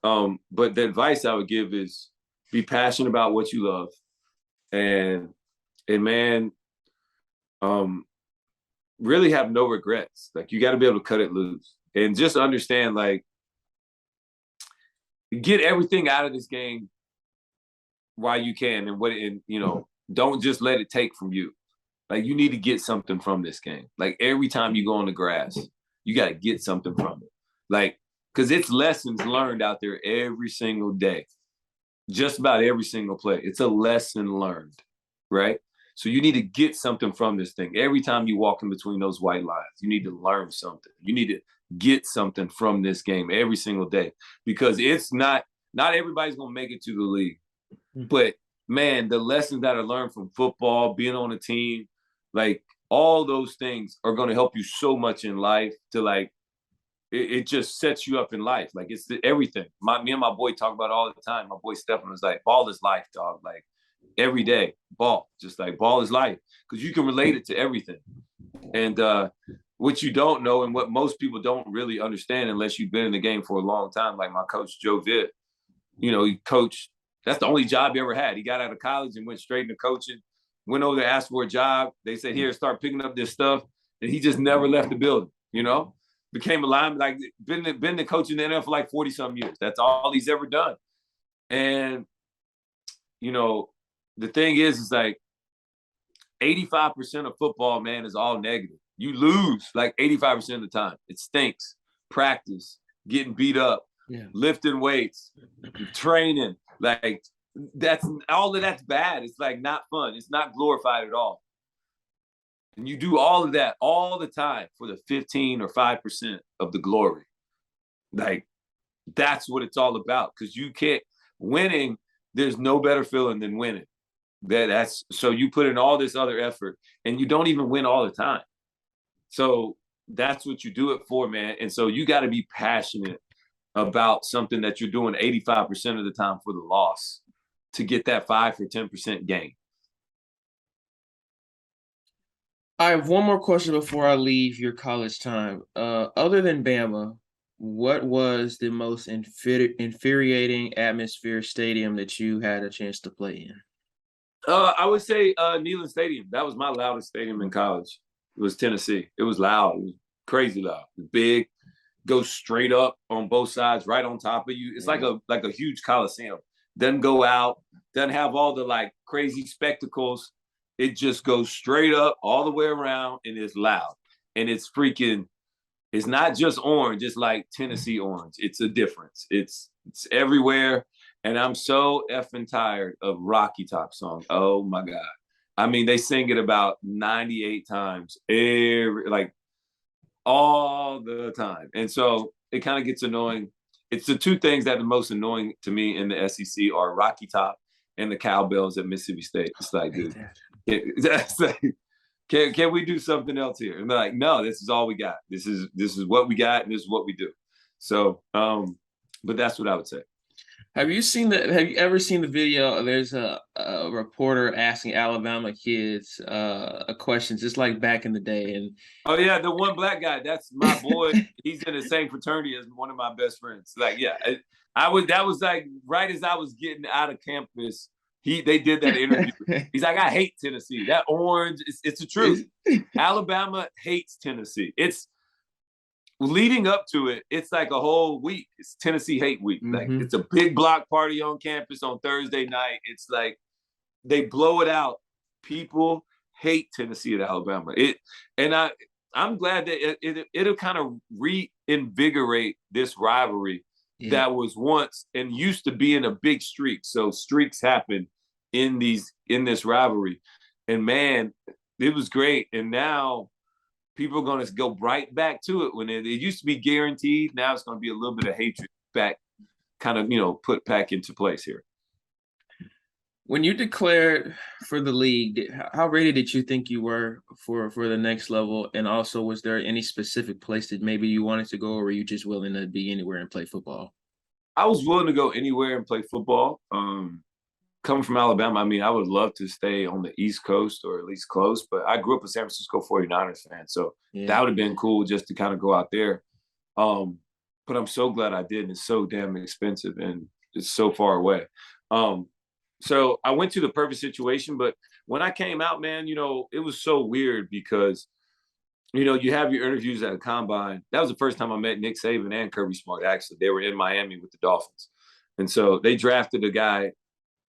Speaker 2: But the advice I would give is be passionate about what you love, and man, um, really have no regrets. Like you got to be able to cut it loose and just understand, like, get everything out of this game while you can, and you know, don't just let it take from you. Like you need to get something from this game. Like every time you go on the grass, you got to get something from it. Like, because it's lessons learned out there every single day, just about every single play. It's a lesson learned, right? So you need to get something from this thing. Every time you walk in between those white lines, you need to learn something. You need to get something from this game every single day, because it's not everybody's gonna make it to the league. But man, the lessons that are learned from football, being on a team, like all those things are going to help you so much in life. To like, it just sets you up in life. Like it's everything. Me and my boy talk about it all the time. My boy Stefan was like, ball is life, dog. Like every day, ball, just like ball is life, because you can relate it to everything. And what you don't know, and what most people don't really understand unless you've been in the game for a long time, like my coach Joe Vitt, you know, he coached. That's the only job he ever had. He got out of college and went straight into coaching. Went over there, asked for a job. They said, "Here, start picking up this stuff," and he just never left the building. You know, became a lineman. Like been the coach in the NFL for like 40-some years. That's all he's ever done. And you know, the thing is like 85% of football, man, is all negative. You lose like 85% of the time. It stinks. Practice, getting beat up, lifting weights, training. Like that's all of that's bad. It's like not fun. It's not glorified at all. And you do all of that all the time for the 15 or 5% of the glory. Like that's what it's all about. Because you can't winning. There's no better feeling than winning. That's so you put in all this other effort and you don't even win all the time. So that's what you do it for, man. And so you got to be passionate about something that you're doing 85% of the time for the loss to get that 5 or 10% gain.
Speaker 1: I have one more question before I leave your college time. Other than Bama, what was the most infuriating atmosphere stadium that you had a chance to play in?
Speaker 2: I would say Neyland Stadium. That was my loudest stadium in college. It was Tennessee. It was loud. It was crazy loud. It was big. Goes straight up on both sides, right on top of you. It's like a huge coliseum. Doesn't go out. Doesn't have all the like crazy spectacles. It just goes straight up all the way around, and it's loud. And it's freaking. It's not just orange. It's like Tennessee orange. It's a difference. It's everywhere. And I'm so effing tired of Rocky Top song. Oh my God. I mean, they sing it about 98 times like all the time. And so it kind of gets annoying. It's the two things that are the most annoying to me in the SEC are Rocky Top and the cowbells at Mississippi State. It's like, dude, can we do something else here? And they're like, no, this is all we got. This is what we got, and this is what we do. So, but that's what I would say.
Speaker 1: Have you ever seen the video? There's a reporter asking Alabama kids a question, just like back in the day. And
Speaker 2: oh yeah, the one black guy, that's my boy. He's in the same fraternity as one of my best friends. Like, yeah, that was like right as I was getting out of campus. They did that interview. He's like, I hate Tennessee. That orange, it's the truth. Alabama hates Tennessee. It's leading up to it, it's like a whole week. It's Tennessee hate week. Like it's a big block party on campus on Thursday night. It's like they blow it out. People hate Tennessee at Alabama. I'm glad that it'll kind of reinvigorate this rivalry that was once and used to be in a big streak. So streaks happen in this rivalry. And man, it was great. And now people are going to go right back to it when it used to be guaranteed. Now it's going to be a little bit of hatred back, kind of, put back into place here.
Speaker 1: When you declared for the league, how ready did you think you were for the next level? And also, was there any specific place that maybe you wanted to go, or were you just willing to be anywhere and play football?
Speaker 2: I was willing to go anywhere and play football. Coming from Alabama, I mean, I would love to stay on the East Coast or at least close, but I grew up a San Francisco 49ers fan. So
Speaker 1: Yeah,
Speaker 2: that would have been cool just to kind of go out there. Um, but I'm so glad I did. And it's so damn expensive and it's so far away. Um, so I went to the perfect situation. But when I came out, man, it was so weird because, you have your interviews at a combine. That was the first time I met Nick Saban and Kirby Smart, actually. They were in Miami with the Dolphins. And so they drafted a guy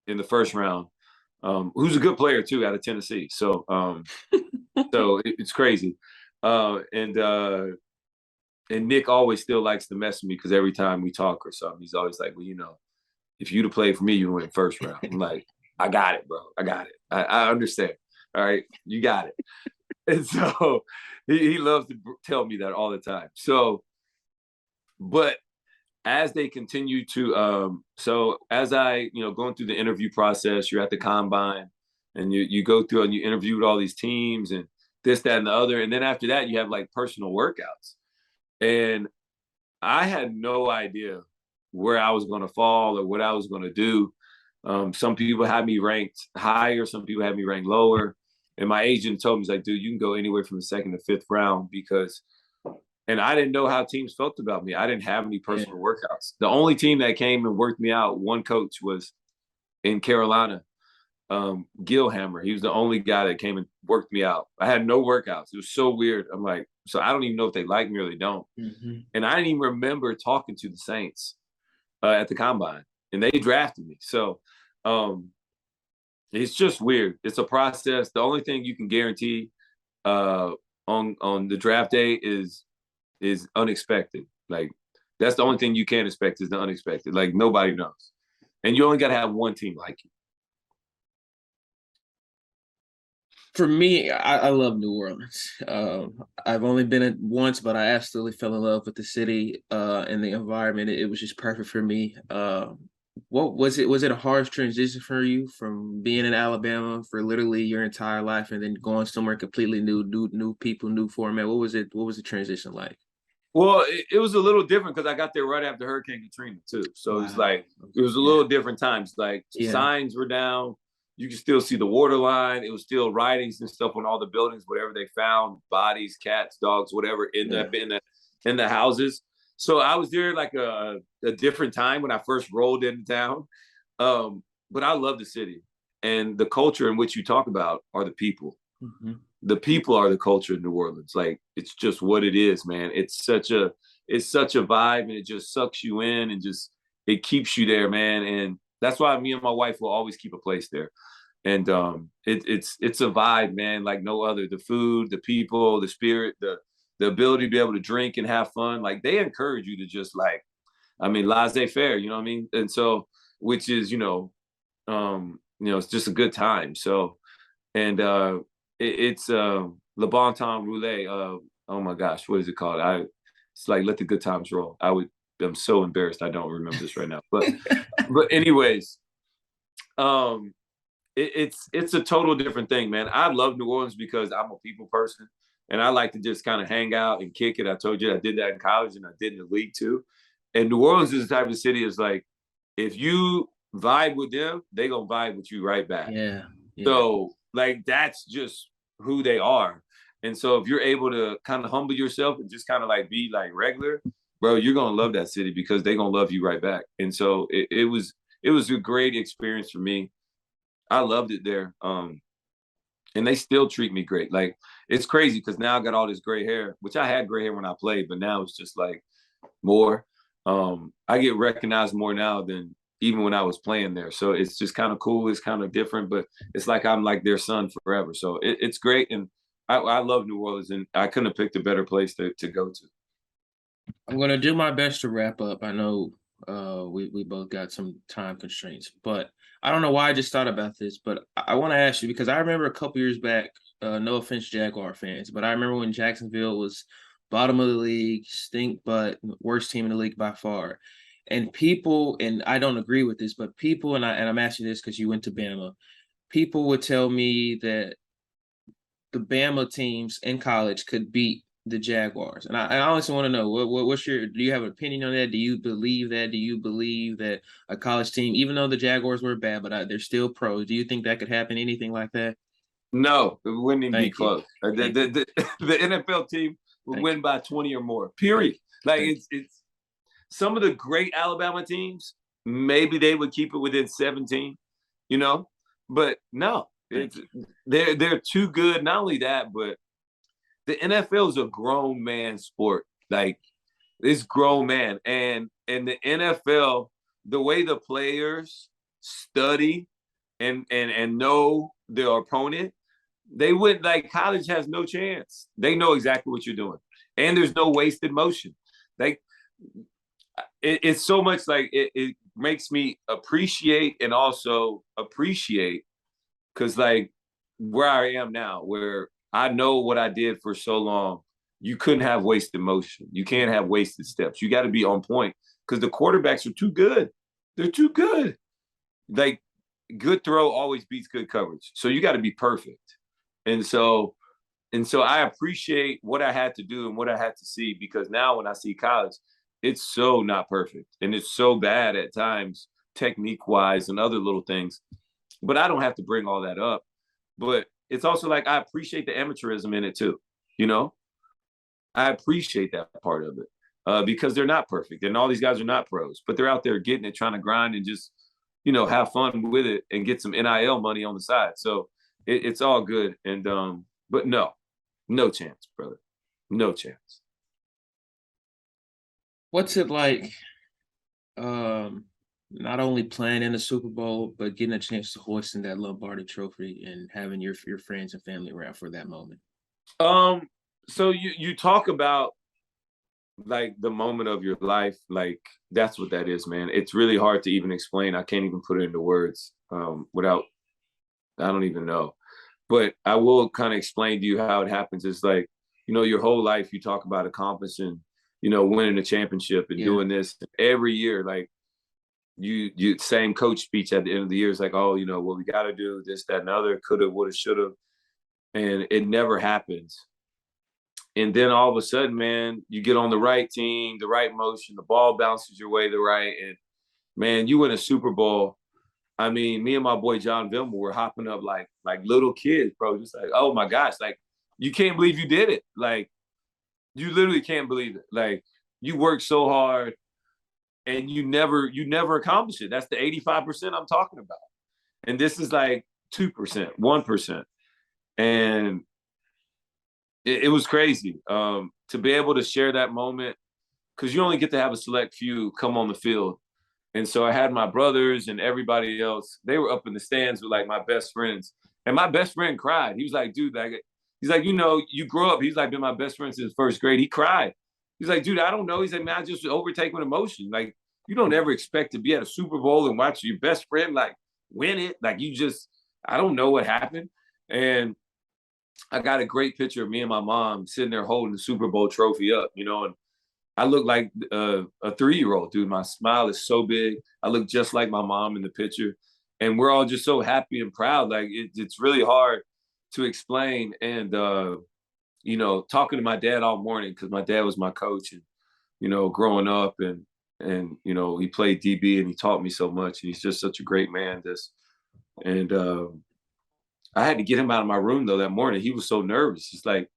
Speaker 2: in the first round, who's a good player too, out of Tennessee. So it's crazy. And Nick always still likes to mess with me because every time we talk or something, he's always like, well, if you'd have played for me, you went first round. I'm like, I got it, bro. I got it. I understand. All right, you got it. And so he loves to tell me that all the time. So, but as they continue to so as I going through the interview process, you're at the combine and you go through and you interview with all these teams and this, that, and the other. And then after that, you have like personal workouts. And I had no idea where I was going to fall or what I was going to do. Some people had me ranked higher, some people had me ranked lower. And my agent told me, he's like, dude, you can go anywhere from the second to fifth round because and I didn't know how teams felt about me. I didn't have any
Speaker 1: yeah,
Speaker 2: personal workouts. The only team that came and worked me out, one coach was in Carolina, Gil Hammer. He was the only guy that came and worked me out. I had no workouts. It was so weird. I'm like, so I don't even know if they like me or they don't.
Speaker 1: hmm
Speaker 2: And I didn't even remember talking to the Saints at the combine, and they drafted me. So um, it's just weird. It's a process. The only thing you can guarantee uh, on the draft day is unexpected. Like that's the only thing you can't expect is the unexpected. Like nobody knows, and you only got to have one team like you.
Speaker 1: For me, I love New Orleans. I've only been it once, but I absolutely fell in love with the city and the environment. It was just perfect for me. What was it? Was it a harsh transition for you from being in Alabama for literally your entire life and then going somewhere completely new people, new format? What was it? What was the transition like?
Speaker 2: Well, it was a little different because I got there right after Hurricane Katrina too. So it's
Speaker 1: Wow.
Speaker 2: like it was a
Speaker 1: Yeah.
Speaker 2: little different times. Like
Speaker 1: Yeah.
Speaker 2: signs were down. You could still see the water line. It was still writings and stuff on all the buildings, whatever they found, bodies, cats, dogs, whatever
Speaker 1: Yeah.
Speaker 2: in the houses. So I was there like a different time when I first rolled into town. But I love the city and the culture in which you talk about are the people.
Speaker 1: hmm
Speaker 2: The people are the culture in New Orleans. Like it's just what it is, man. It's such a vibe and it just sucks you in and just it keeps you there, man. And that's why me and my wife will always keep a place there. And it's a vibe, man, like no other. The food, the people, the spirit, the ability to be able to drink and have fun. Like they encourage you to just like, I mean, laissez-faire, you know what I mean? And so, which is, it's just a good time. So, and it's Le Bon Temps Roulette. Oh my gosh, what is it called? It's like Let the Good Times Roll. I'm so embarrassed. I don't remember this right now. But anyways, um, it's a total different thing, man. I love New Orleans because I'm a people person, and I like to just kind of hang out and kick it. I told you I did that in college, and I did in the league too. And New Orleans is the type of city is like if you vibe with them, they gonna vibe with you right back.
Speaker 1: Yeah. Yeah.
Speaker 2: So like that's just who they are. And so if you're able to kind of humble yourself and just kind of like be like regular, bro, you're gonna love that city because they're gonna love you right back. And so it was a great experience for me. I loved it there. And they still treat me great. Like it's crazy because now I got all this gray hair, which I had gray hair when I played, but now it's just like more. I get recognized more now than even when I was playing there. So it's just kind of cool. It's kind of different, but it's like I'm like their son forever. So it's great. And I love New Orleans and I couldn't have picked a better place to go to.
Speaker 1: I'm gonna do my best to wrap up. I know we both got some time constraints, but I don't know why I just thought about this, but I want to ask you because I remember a couple years back, no offense, Jaguar fans, but I remember when Jacksonville was bottom of the league, stink, but worst team in the league by far. And people, and I don't agree with this, but people, and I'm asking this because you went to Bama, people would tell me that the Bama teams in college could beat the Jaguars. And I honestly want to know what's your, do you have an opinion on that? Do you believe that? Do you believe that a college team, even though the Jaguars were bad, but they're still pros, do you think that could happen? Anything like that?
Speaker 2: No, it wouldn't even be
Speaker 1: Thank you.
Speaker 2: close. The,
Speaker 1: Thank you.
Speaker 2: the, the, the NFL team would
Speaker 1: Thank you.
Speaker 2: win by 20 or more,
Speaker 1: Thank
Speaker 2: period.
Speaker 1: you.
Speaker 2: Like
Speaker 1: Thank you.
Speaker 2: it's some of the great Alabama teams, maybe they would keep it within 17, you know, but no,
Speaker 1: Thank
Speaker 2: it's
Speaker 1: you.
Speaker 2: they're too good. Not only that, but the NFL is a grown man sport. Like it's grown man, and the NFL, the way the players study and know their opponent, they would like college has no chance. They know exactly what you're doing, and there's no wasted motion. Like it's so much like it makes me appreciate and also appreciate because like where I am now, where I know what I did for so long, you couldn't have wasted motion. You can't have wasted steps. You got to be on point because the quarterbacks are too good. They're too good. Like good throw always beats good coverage. So you got to be perfect. And so I appreciate what I had to do and what I had to see because now when I see college, it's so not perfect and it's so bad at times technique wise and other little things. But I don't have to bring all that up. But it's also like I appreciate the amateurism in it too. You know, I appreciate that part of it because they're not perfect and all these guys are not pros, but they're out there getting it, trying to grind and just have fun with it and get some NIL money on the side. So it's all good. And but no chance, brother, no chance.
Speaker 1: What's it like? Not only playing in the Super Bowl, but getting a chance to hoisting that Lombardi Trophy and having your friends and family around for that moment.
Speaker 2: Um, so you talk about like the moment of your life, like that's what that is, man. It's really hard to even explain. I can't even put it into words without I don't even know. But I will kind of explain to you how it happens. It's like, your whole life you talk about accomplishing, winning a championship and
Speaker 1: Yeah.
Speaker 2: doing this every year. Like you same coach speech at the end of the year is like, oh, what we got to do this, that, and other, coulda, woulda, shoulda, and it never happens. And then all of a sudden, man, you get on the right team, the right motion, the ball bounces your way the right, and man, you win a Super Bowl. I mean, me and my boy John Vilma were hopping up like little kids, bro. Just like, oh my gosh, like you can't believe you did it. Like you literally can't believe it. Like you worked so hard and you never accomplished it. That's the 85% I'm talking about. And this is like 2%, 1%. And it was crazy to be able to share that moment because you only get to have a select few come on the field. And so I had my brothers and everybody else. They were up in the stands with like my best friends. And my best friend cried. He was like, dude, like, he's like, you grow up. He's like been my best friend since first grade. He cried. He's like, dude, I don't know. He's like, man, I just overtake with emotion. Like, you don't ever expect to be at a Super Bowl and watch your best friend like win it. Like I don't know what happened. And I got a great picture of me and my mom sitting there holding the Super Bowl trophy up, and I look like a 3-year-old, dude. My smile is so big. I look just like my mom in the picture. And we're all just so happy and proud. Like it's really hard to explain. And, talking to my dad all morning because my dad was my coach and, growing up and, he played DB and he taught me so much. And he's just such a great man. And I had to get him out of my room though that morning. He was so nervous. It's like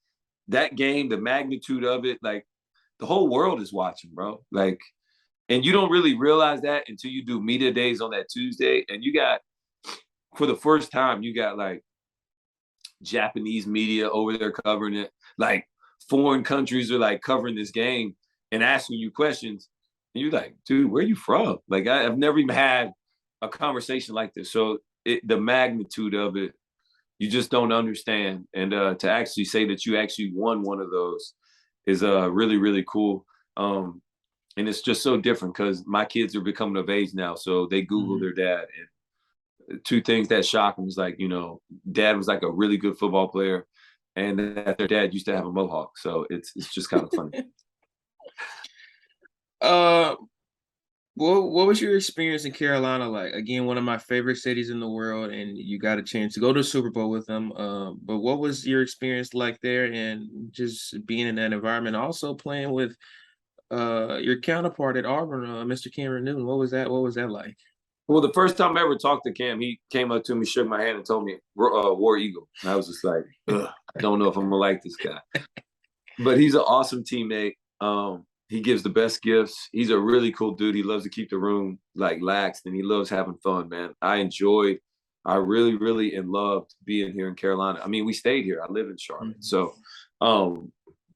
Speaker 2: that game, the magnitude of it, like, the whole world is watching, bro. Like, and you don't really realize that until you do media days on that Tuesday. And for the first time, you got like Japanese media over there covering it. Like foreign countries are like covering this game and asking you questions. And you're like, dude, where are you from? Like, I've never even had a conversation like this. So the magnitude of it, you just don't understand. And to actually say that you actually won one of those is really, really cool. And it's just so different because my kids are becoming of age now. So they Google their dad. And two things that shocked them was like, dad was like a really good football player and that their dad used to have a mohawk. So it's just kind of funny.
Speaker 1: What was your experience in Carolina like? Again, one of my favorite cities in the world, and you got a chance to go to the Super Bowl with them. But what was your experience like there, and just being in that environment, also playing with your counterpart at Auburn, Mr. Cameron Newton? What was that? What was that like?
Speaker 2: Well, the first time I ever talked to Cam, he came up to me, shook my hand, and told me War Eagle. And I was just like, ugh, I don't know if I'm gonna like this guy, but he's an awesome teammate. He gives the best gifts. He's a really cool dude. He loves to keep the room like laxed, and he loves having fun, man. I really, really and loved being here in Carolina. I mean, we stayed here. I live in Charlotte,
Speaker 1: Mhm.
Speaker 2: so um,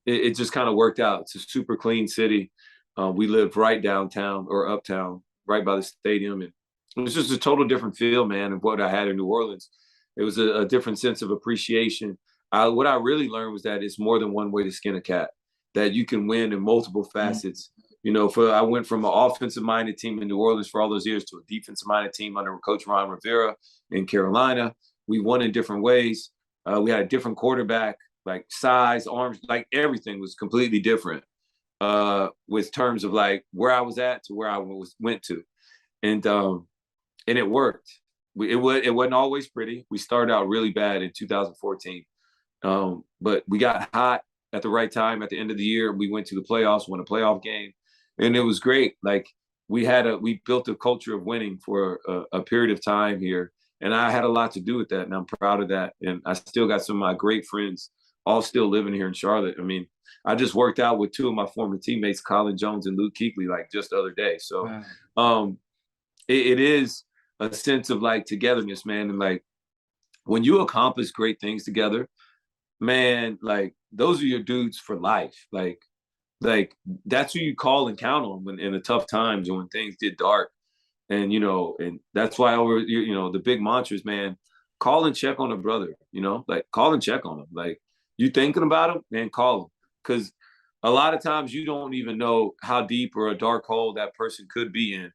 Speaker 2: it just kind of worked out. It's a super clean city. We lived right downtown or uptown, right by the stadium, and it was just a total different feel, man, of what I had in New Orleans. It was a different sense of appreciation. What I really learned was that it's more than one way to skin a cat. That you can win in multiple
Speaker 1: Mhm.
Speaker 2: facets. You know, I went from an offensive-minded team in New Orleans for all those years to a defensive-minded team under Coach Ron Rivera in Carolina. We won in different ways. We had a different quarterback, like size, arms, like everything was completely different. With terms of like where I was at to where went to, and it worked. It wasn't always pretty. We started out really bad in 2014, but we got hot at the right time at the end of the year. We went to the playoffs, won a playoff game, and it was great. Like we built a culture of winning for a period of time here, and I had a lot to do with that, and I'm proud of that. And I still got some of my great friends all still living here in Charlotte. I mean, I just worked out with two of my former teammates, Colin Jones and Luke Kuechly, like just the other day. So
Speaker 1: Wow.
Speaker 2: um, it is a sense of like togetherness, man, and like when you accomplish great things together, man, like those are your dudes for life. Like that's who you call and count on when in the tough times or when things get dark. And and that's why over the big mantras, man, call and check on a brother, like call and check on him. Like you thinking about him, man, call him. Cause a lot of times you don't even know how deep or a dark hole that person could be in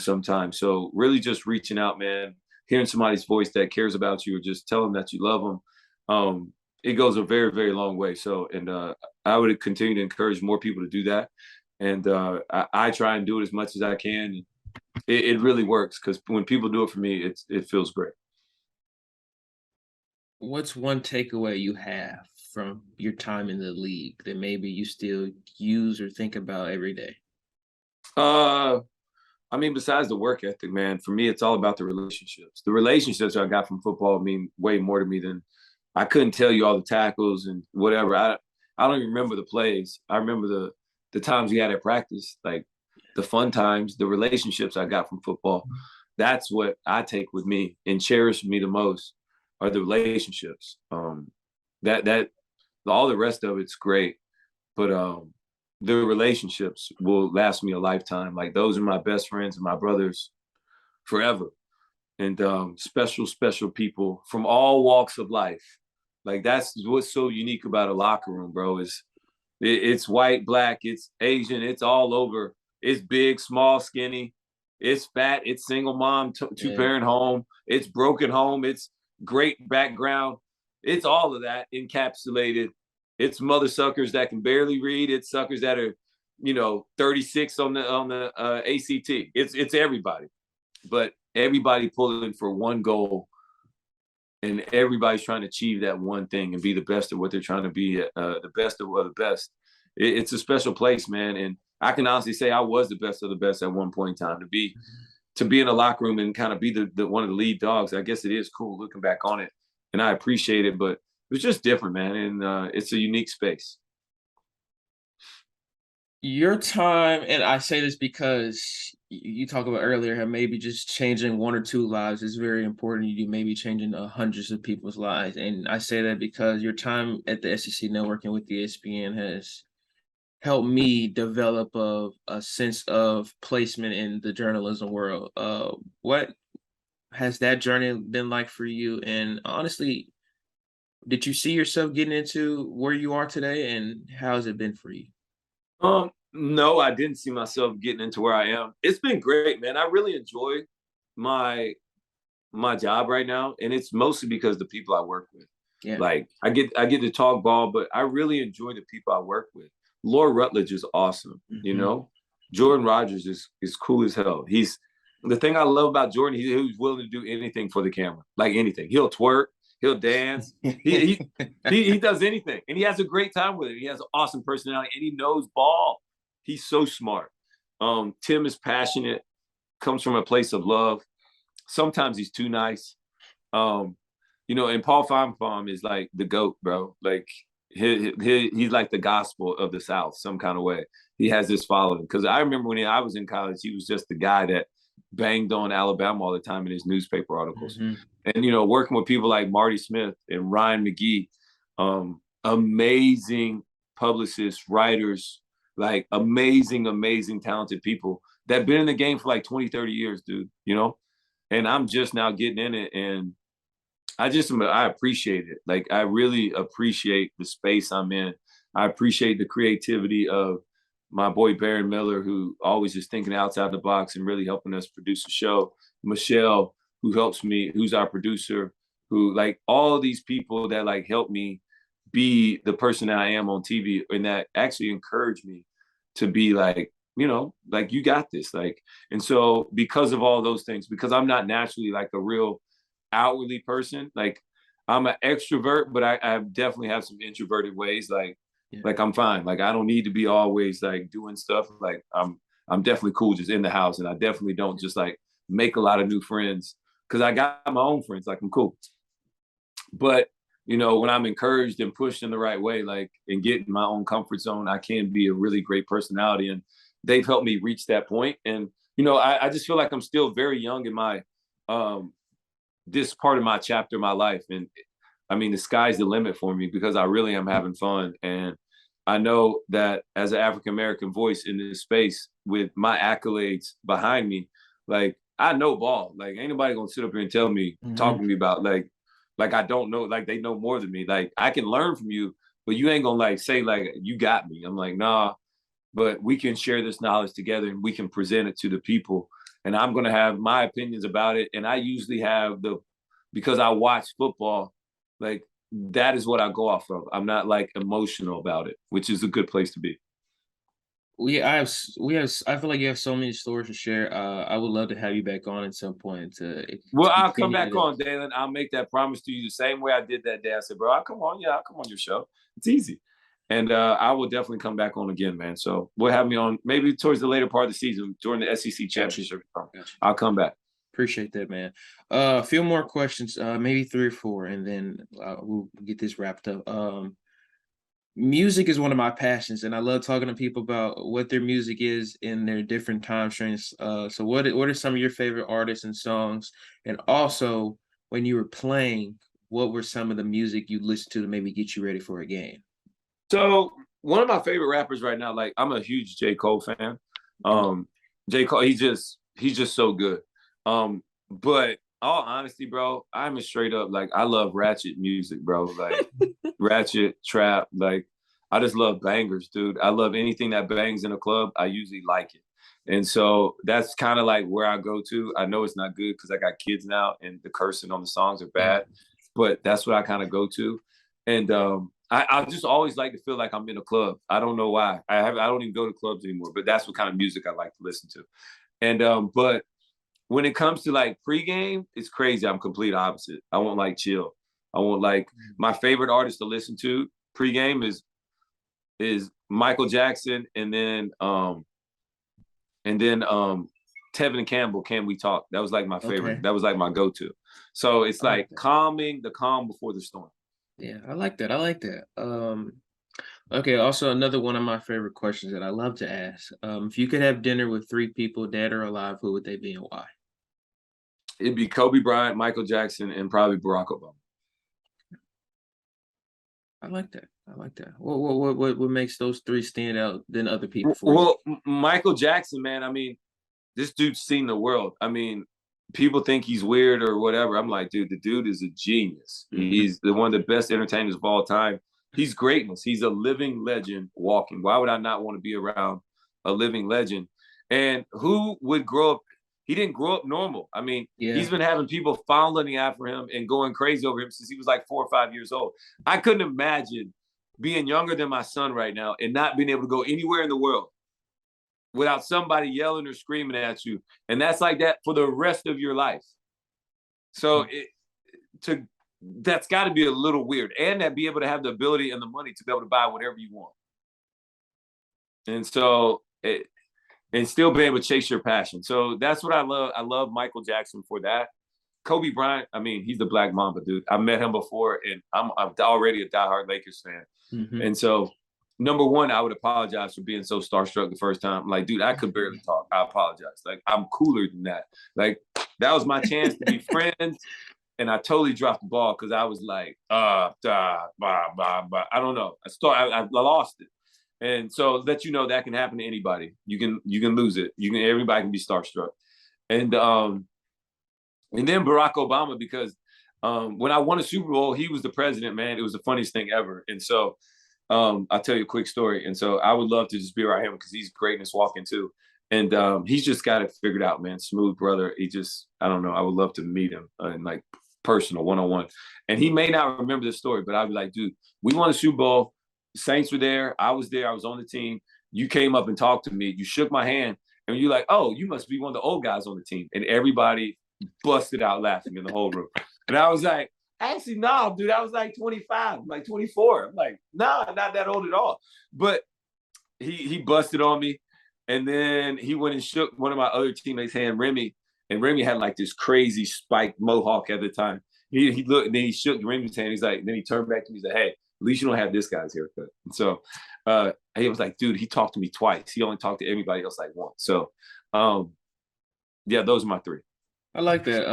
Speaker 2: sometimes. So really just reaching out, man, hearing somebody's voice that cares about you or just tell them that you love them. It goes a very, very long way. So, and I would continue to encourage more people to do that. And I try and do it as much as I can. It really works because when people do it for me, it feels great.
Speaker 1: What's one takeaway you have from your time in the league that maybe you still use or think about every day?
Speaker 2: Uh, I mean, besides the work ethic, man, for me, it's all about the relationships. The relationships I got from football mean way more to me than I couldn't tell you all the tackles and whatever. I don't even remember the plays. I remember the times we had at practice, like the fun times, the relationships I got from football. That's what I take with me and cherish me the most are the relationships. That all the rest of it's great, but the relationships will last me a lifetime. Like those are my best friends and my brothers forever. And special, special people from all walks of life. Like that's what's so unique about a locker room, bro. It's white, black, it's Asian, it's all over. It's big, small, skinny. It's fat. It's single mom, two
Speaker 1: Yeah.
Speaker 2: parent home. It's broken home. It's great background. It's all of that encapsulated. It's mother suckers that can barely read. It's suckers that are, 36 on the ACT. It's everybody, but everybody pulling for one goal, and everybody's trying to achieve that one thing and be the best of what they're trying to be, the best of the best. It's a special place, man, and I can honestly say I was the best of the best at one point in time. To be in a locker room and kind of be the one of the lead dogs. I guess it is cool looking back on it, and I appreciate it, but it was just different, man, and it's a unique space.
Speaker 1: Your time, and I say this because you talked about earlier how maybe just changing one or two lives is very important. You maybe changing hundreds of people's lives, and I say that because your time at the SEC networking with the ESPN has helped me develop a sense of placement in the journalism world. What has that journey been like for you? And honestly, did you see yourself getting into where you are today, and how has it been for you?
Speaker 2: No, I didn't see myself getting into where I am. It's been great, man. I really enjoy my my job right now, and it's mostly because the people I work with.
Speaker 1: Yeah.
Speaker 2: Like I get to talk ball, but I really enjoy the people I work with. Laura Rutledge is awesome,
Speaker 1: Mhm.
Speaker 2: Jordan Rogers is cool as hell. He's the thing I love about Jordan. He's willing to do anything for the camera, like anything. He'll twerk, he'll dance, he does anything, and he has a great time with it. He has an awesome personality, and he knows ball. He's so smart. Tim is passionate, comes from a place of love. Sometimes he's too nice. And Paul Feinbaum is like the GOAT, bro. Like he's like the gospel of the South, some kind of way. He has this following. Because I remember when I was in college, he was just the guy that banged on Alabama all the time in his newspaper articles. Mm-hmm. And, working with people like Marty Smith and Ryan McGee, amazing publicists, writers, like amazing, talented people that have been in the game for like 20, 30 years, dude, And I'm just now getting in it, and I appreciate it. Like, I really appreciate the space I'm in. I appreciate the creativity of my boy Baron Miller, who always is thinking outside the box and really helping us produce a show. Michelle, who helps me, who's our producer, who like all these people that like help me be the person that I am on TV, and that actually encourage me to be like, like you got this. Like, and so because of all those things, because I'm not naturally like a real outwardly person, like I'm an extrovert, but I definitely have some introverted ways. Like I'm fine. Like I don't need to be always like doing stuff. Like I'm definitely cool just in the house, and I definitely don't just like make a lot of new friends because I got my own friends. Like I'm cool. But when I'm encouraged and pushed in the right way, like and get in my own comfort zone, I can be a really great personality, and they've helped me reach that point. And I just feel like I'm still very young in my this part of my chapter of my life. And I mean, the sky's the limit for me because I really am having fun. And I know that as an African-American voice in this space with my accolades behind me, like I know ball. Like ain't nobody gonna sit up here and tell me, talk to me about like I don't know, like they know more than me. Like I can learn from you, but you ain't gonna like say like you got me. I'm like, nah, but we can share this knowledge together and we can present it to the people. And I'm gonna have my opinions about it. And I usually have because I watch football, like that is what I go off of. I'm not like emotional about it, which is a good place to be.
Speaker 1: I feel like you have so many stories to share. I would love to have you back on at some point to
Speaker 2: Well, I'll come
Speaker 1: continue
Speaker 2: back on, Dalen. I'll make that promise to you the same way I did that day. I said, bro, I'll come on. Yeah, I'll come on your show. It's easy. And I will definitely come back on again, man. So we'll have me on maybe towards the later part of the season during the SEC championship. Gotcha. I'll come back.
Speaker 1: Appreciate that, man. A few more questions, maybe 3 or 4, and then we'll get this wrapped up. Music is one of my passions, and I love talking to people about what their music is in their different time frames. So what are some of your favorite artists and songs? And also, when you were playing, what were some of the music you listened to maybe get you ready for a game?
Speaker 2: So one of my favorite rappers right now, like I'm a huge J. Cole fan. J. Cole, he's just so good. But all honesty, bro, I'm a straight up like I love ratchet music, bro. Like ratchet, trap, like I just love bangers, dude. I love anything that bangs in a club. I usually like it. And so that's kind of like where I go to. I know it's not good because I got kids now and the cursing on the songs are bad, but that's what I kind of go to. And I just always like to feel like I'm in a club. I don't know why. I don't even go to clubs anymore, but that's what kind of music I like to listen to. And but when it comes to like pregame, it's crazy. I'm complete opposite. I want like chill. I want like my favorite artist to listen to pregame is Michael Jackson, and then Tevin Campbell, Can We Talk? That was like my favorite. Okay. That was like my go-to. So it's like the calm before the storm.
Speaker 1: Yeah, I like that. Okay, also another one of my favorite questions that I love to ask. If you could have dinner with 3 people, dead or alive, who would they be and why?
Speaker 2: It'd be Kobe Bryant, Michael Jackson, and probably Barack Obama.
Speaker 1: I like that. What makes those 3 stand out than other people for
Speaker 2: you? Well, Michael Jackson, man, I mean, this dude's seen the world. I mean, people think he's weird or whatever. I'm like, dude, the dude is a genius. Mm-hmm. He's one of the best entertainers of all time. He's greatness. He's a living legend walking. Why would I not want to be around a living legend? And who would grow up? He didn't grow up normal. I mean, He's been having people fondling after him and going crazy over him since he was like 4 or 5 years old. I couldn't imagine being younger than my son right now and not being able to go anywhere in the world without somebody yelling or screaming at you. And that's like that for the rest of your life. So that's got to be a little weird. And that be able to have the ability and the money to be able to buy whatever you want. And so and still be able to chase your passion. So that's what I love. I love Michael Jackson for that. Kobe Bryant, I mean, he's the Black Mamba, dude. I met him before, and I'm already a diehard Lakers fan.
Speaker 1: Mm-hmm.
Speaker 2: And so, number one, I would apologize for being so starstruck the first time. Like, dude, I could barely talk. I apologize. Like, I'm cooler than that. Like, that was my chance to be friends, and I totally dropped the ball because I was like, I don't know. I lost it. And so let you know that can happen to anybody. You can lose it. Everybody can be starstruck. And then Barack Obama, because when I won a Super Bowl, he was the president, man. It was the funniest thing ever. And so I'll tell you a quick story. And so I would love to just be around him because he's greatness walking too. And he's just got it figured out, man. Smooth brother. I don't know. I would love to meet him in like personal one-on-one. And he may not remember this story, but I'd be like, dude, we won a Super Bowl. Saints were there. I was there. I was on the team. You came up and talked to me. You shook my hand. And you're like, oh, you must be one of the old guys on the team. And everybody busted out laughing in the whole room. And I was like, actually, no, dude, I was like 25, like 24. I'm like, nah, not that old at all. But he busted on me. And then he went and shook one of my other teammates' hand, Remy. And Remy had like this crazy spiked mohawk at the time. He looked, and then he shook Remy's hand. He's like, then he turned back to me and said, hey, at least you don't have this guy's haircut. And so he was like, dude, he talked to me twice. He only talked to everybody else like once. So, yeah, those are my three.
Speaker 1: I like that.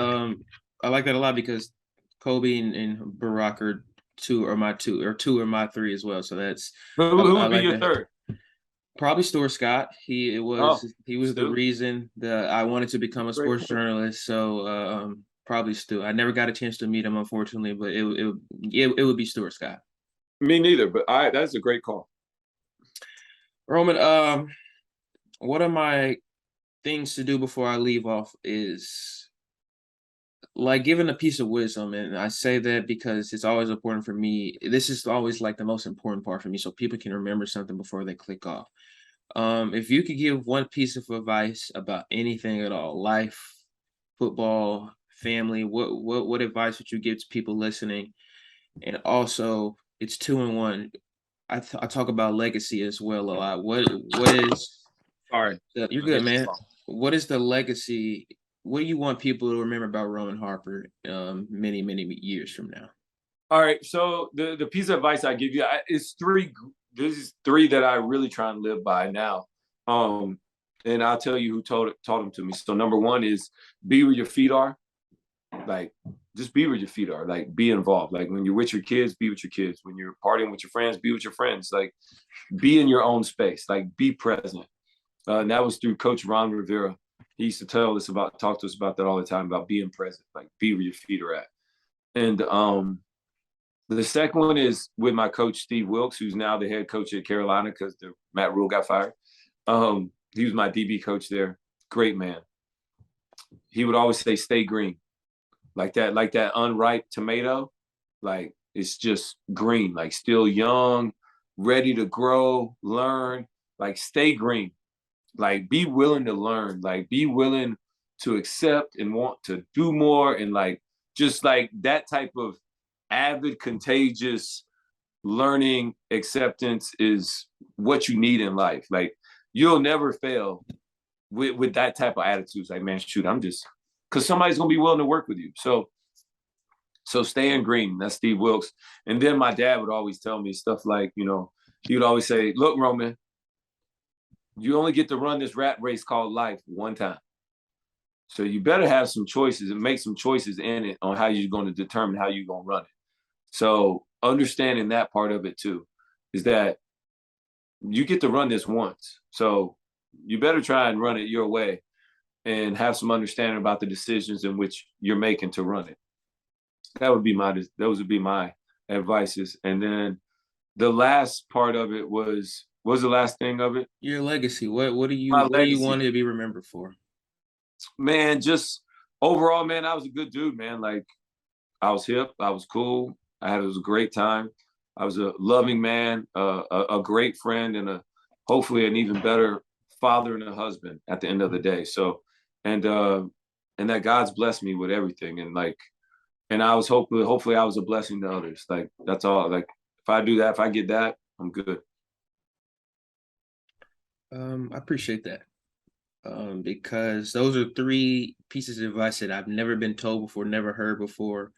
Speaker 1: I like that a lot because Kobe and Barack are two are my three as well. So that's
Speaker 2: who would be
Speaker 1: like
Speaker 2: your
Speaker 1: that.
Speaker 2: third?
Speaker 1: Probably Stuart Scott. He was the reason that I wanted to become a sports journalist. So probably Stu. I never got a chance to meet him, unfortunately, but it would be Stuart Scott.
Speaker 2: Me neither, but that's a great call.
Speaker 1: Roman, one of my things to do before I leave off is like giving a piece of wisdom. And I say that because it's always important for me. This is always like the most important part for me, so people can remember something before they click off. If you could give one piece of advice about anything at all, life, football, family, what advice would you give to people listening? And also, it's 2-in-1. I talk about legacy as well a lot. What is?
Speaker 2: Sorry,
Speaker 1: You're good, man. What is the legacy? What do you want people to remember about Roman Harper many years from now?
Speaker 2: All right, so the piece of advice I give you is three. This is three that I really try and live by now. And I'll tell you who taught them to me. So number one is be where your feet are. Like, just be where your feet are. Like, be involved. Like, when you're with your kids, be with your kids. When you're partying with your friends, be with your friends. Like, be in your own space. Like, be present. And that was through Coach Ron Rivera. He used to talk to us about that all the time, about being present. Like, be where your feet are at. And the second one is with my coach, Steve Wilkes, who's now the head coach at Carolina because Matt Rule got fired. He was my DB coach there. Great man. He would always say, stay green. Like that unripe tomato, like it's just green, like still young, ready to grow, learn, like stay green, like be willing to learn, like be willing to accept and want to do more. And like, just like that type of avid, contagious learning acceptance is what you need in life. Like, you'll never fail with that type of attitude. It's like, man, shoot, because somebody's going to be willing to work with you. So stay in green. That's Steve Wilkes. And then my dad would always tell me stuff like, he would always say, look, Roman, you only get to run this rat race called life one time. So you better have some choices and make some choices in it on how you're going to determine how you're going to run it. So understanding that part of it too, is that you get to run this once. So you better try and run it your way and have some understanding about the decisions in which you're making to run it. Those would be my advices. And then the last part of it was the last thing of it?
Speaker 1: Your legacy. What do you want to be remembered for?
Speaker 2: Man, just overall, man, I was a good dude, man. Like, I was hip, I was cool, it was a great time. I was a loving man, a great friend, and hopefully an even better father and a husband at the end of the day. So, and that God's blessed me with everything. And I was hopefully I was a blessing to others. Like, that's all. Like, if I do that, if I get that, I'm good.
Speaker 1: I appreciate that. Because those are three pieces of advice that I've never been told before, never heard before,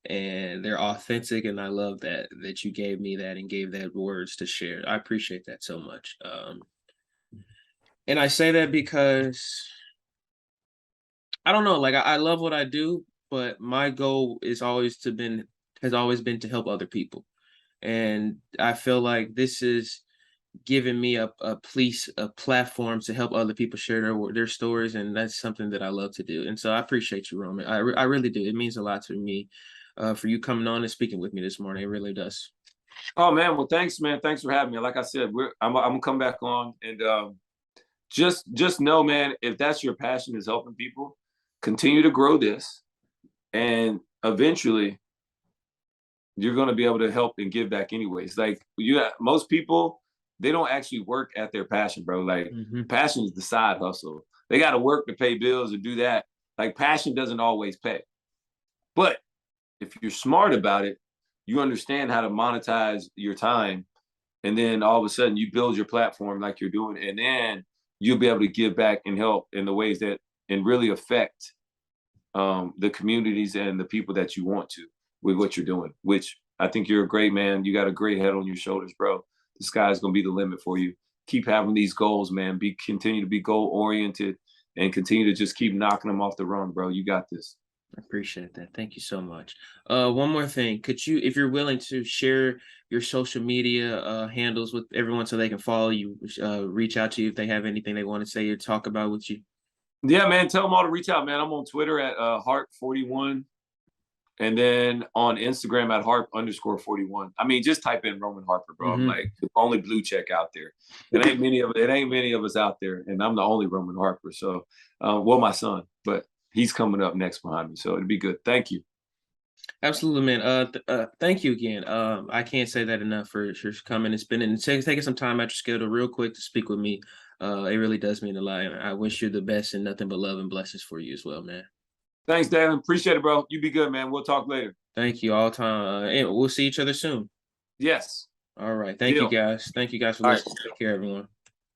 Speaker 1: and they're authentic. And I love that you gave me that and gave that words to share. I appreciate that so much. And I say that because I don't know, like I love what I do, but my goal has always been to help other people, and I feel like this is giving me a platform to help other people share their stories, and that's something that I love to do. And so I appreciate you, Roman. I really do. It means a lot to me, for you coming on and speaking with me this morning. It really does.
Speaker 2: Oh man, well thanks, man. Thanks for having me. Like I said, I'm gonna come back on, and just know, man, if that's your passion is helping people, continue to grow this, and eventually you're going to be able to help and give back anyways. Like, most people, they don't actually work at their passion, bro. Like, passion is the side hustle. They got to work to pay bills or do that. Like, passion doesn't always pay. But if you're smart about it, you understand how to monetize your time. And then all of a sudden you build your platform like you're doing. And then you'll be able to give back and help in the ways that, and really affect the communities and the people that you want to with what you're doing, which I think you're a great man. You got a great head on your shoulders, bro. The sky's going to be the limit for you. Keep having these goals, man. Continue to be goal oriented and continue to just keep knocking them off the run, bro. You got this.
Speaker 1: I appreciate that. Thank you so much. One more thing. Could you, if you're willing to share your social media handles with everyone so they can follow you, reach out to you if they have anything they want to say or talk about with you?
Speaker 2: Yeah, man. Tell them all to reach out, man. I'm on Twitter at Harp41. And then on Instagram at Harp_41. I mean, just type in Roman Harper, bro. I'm like the only blue check out there. It ain't many of us out there, and I'm the only Roman Harper. So, well, my son, but he's coming up next behind me, so it'll be good. Thank you.
Speaker 1: Absolutely, man. Thank you again. I can't say that enough for coming and spending and taking some time out your schedule real quick to speak with me. It really does mean a lot. I wish you the best and nothing but love and blessings for you as well, man.
Speaker 2: Thanks, Dan. Appreciate it, bro. You be good, man. We'll talk later.
Speaker 1: Thank you all time. And we'll see each other soon.
Speaker 2: Yes.
Speaker 1: All right. Thank you guys. Thank you guys for listening. Take care, everyone.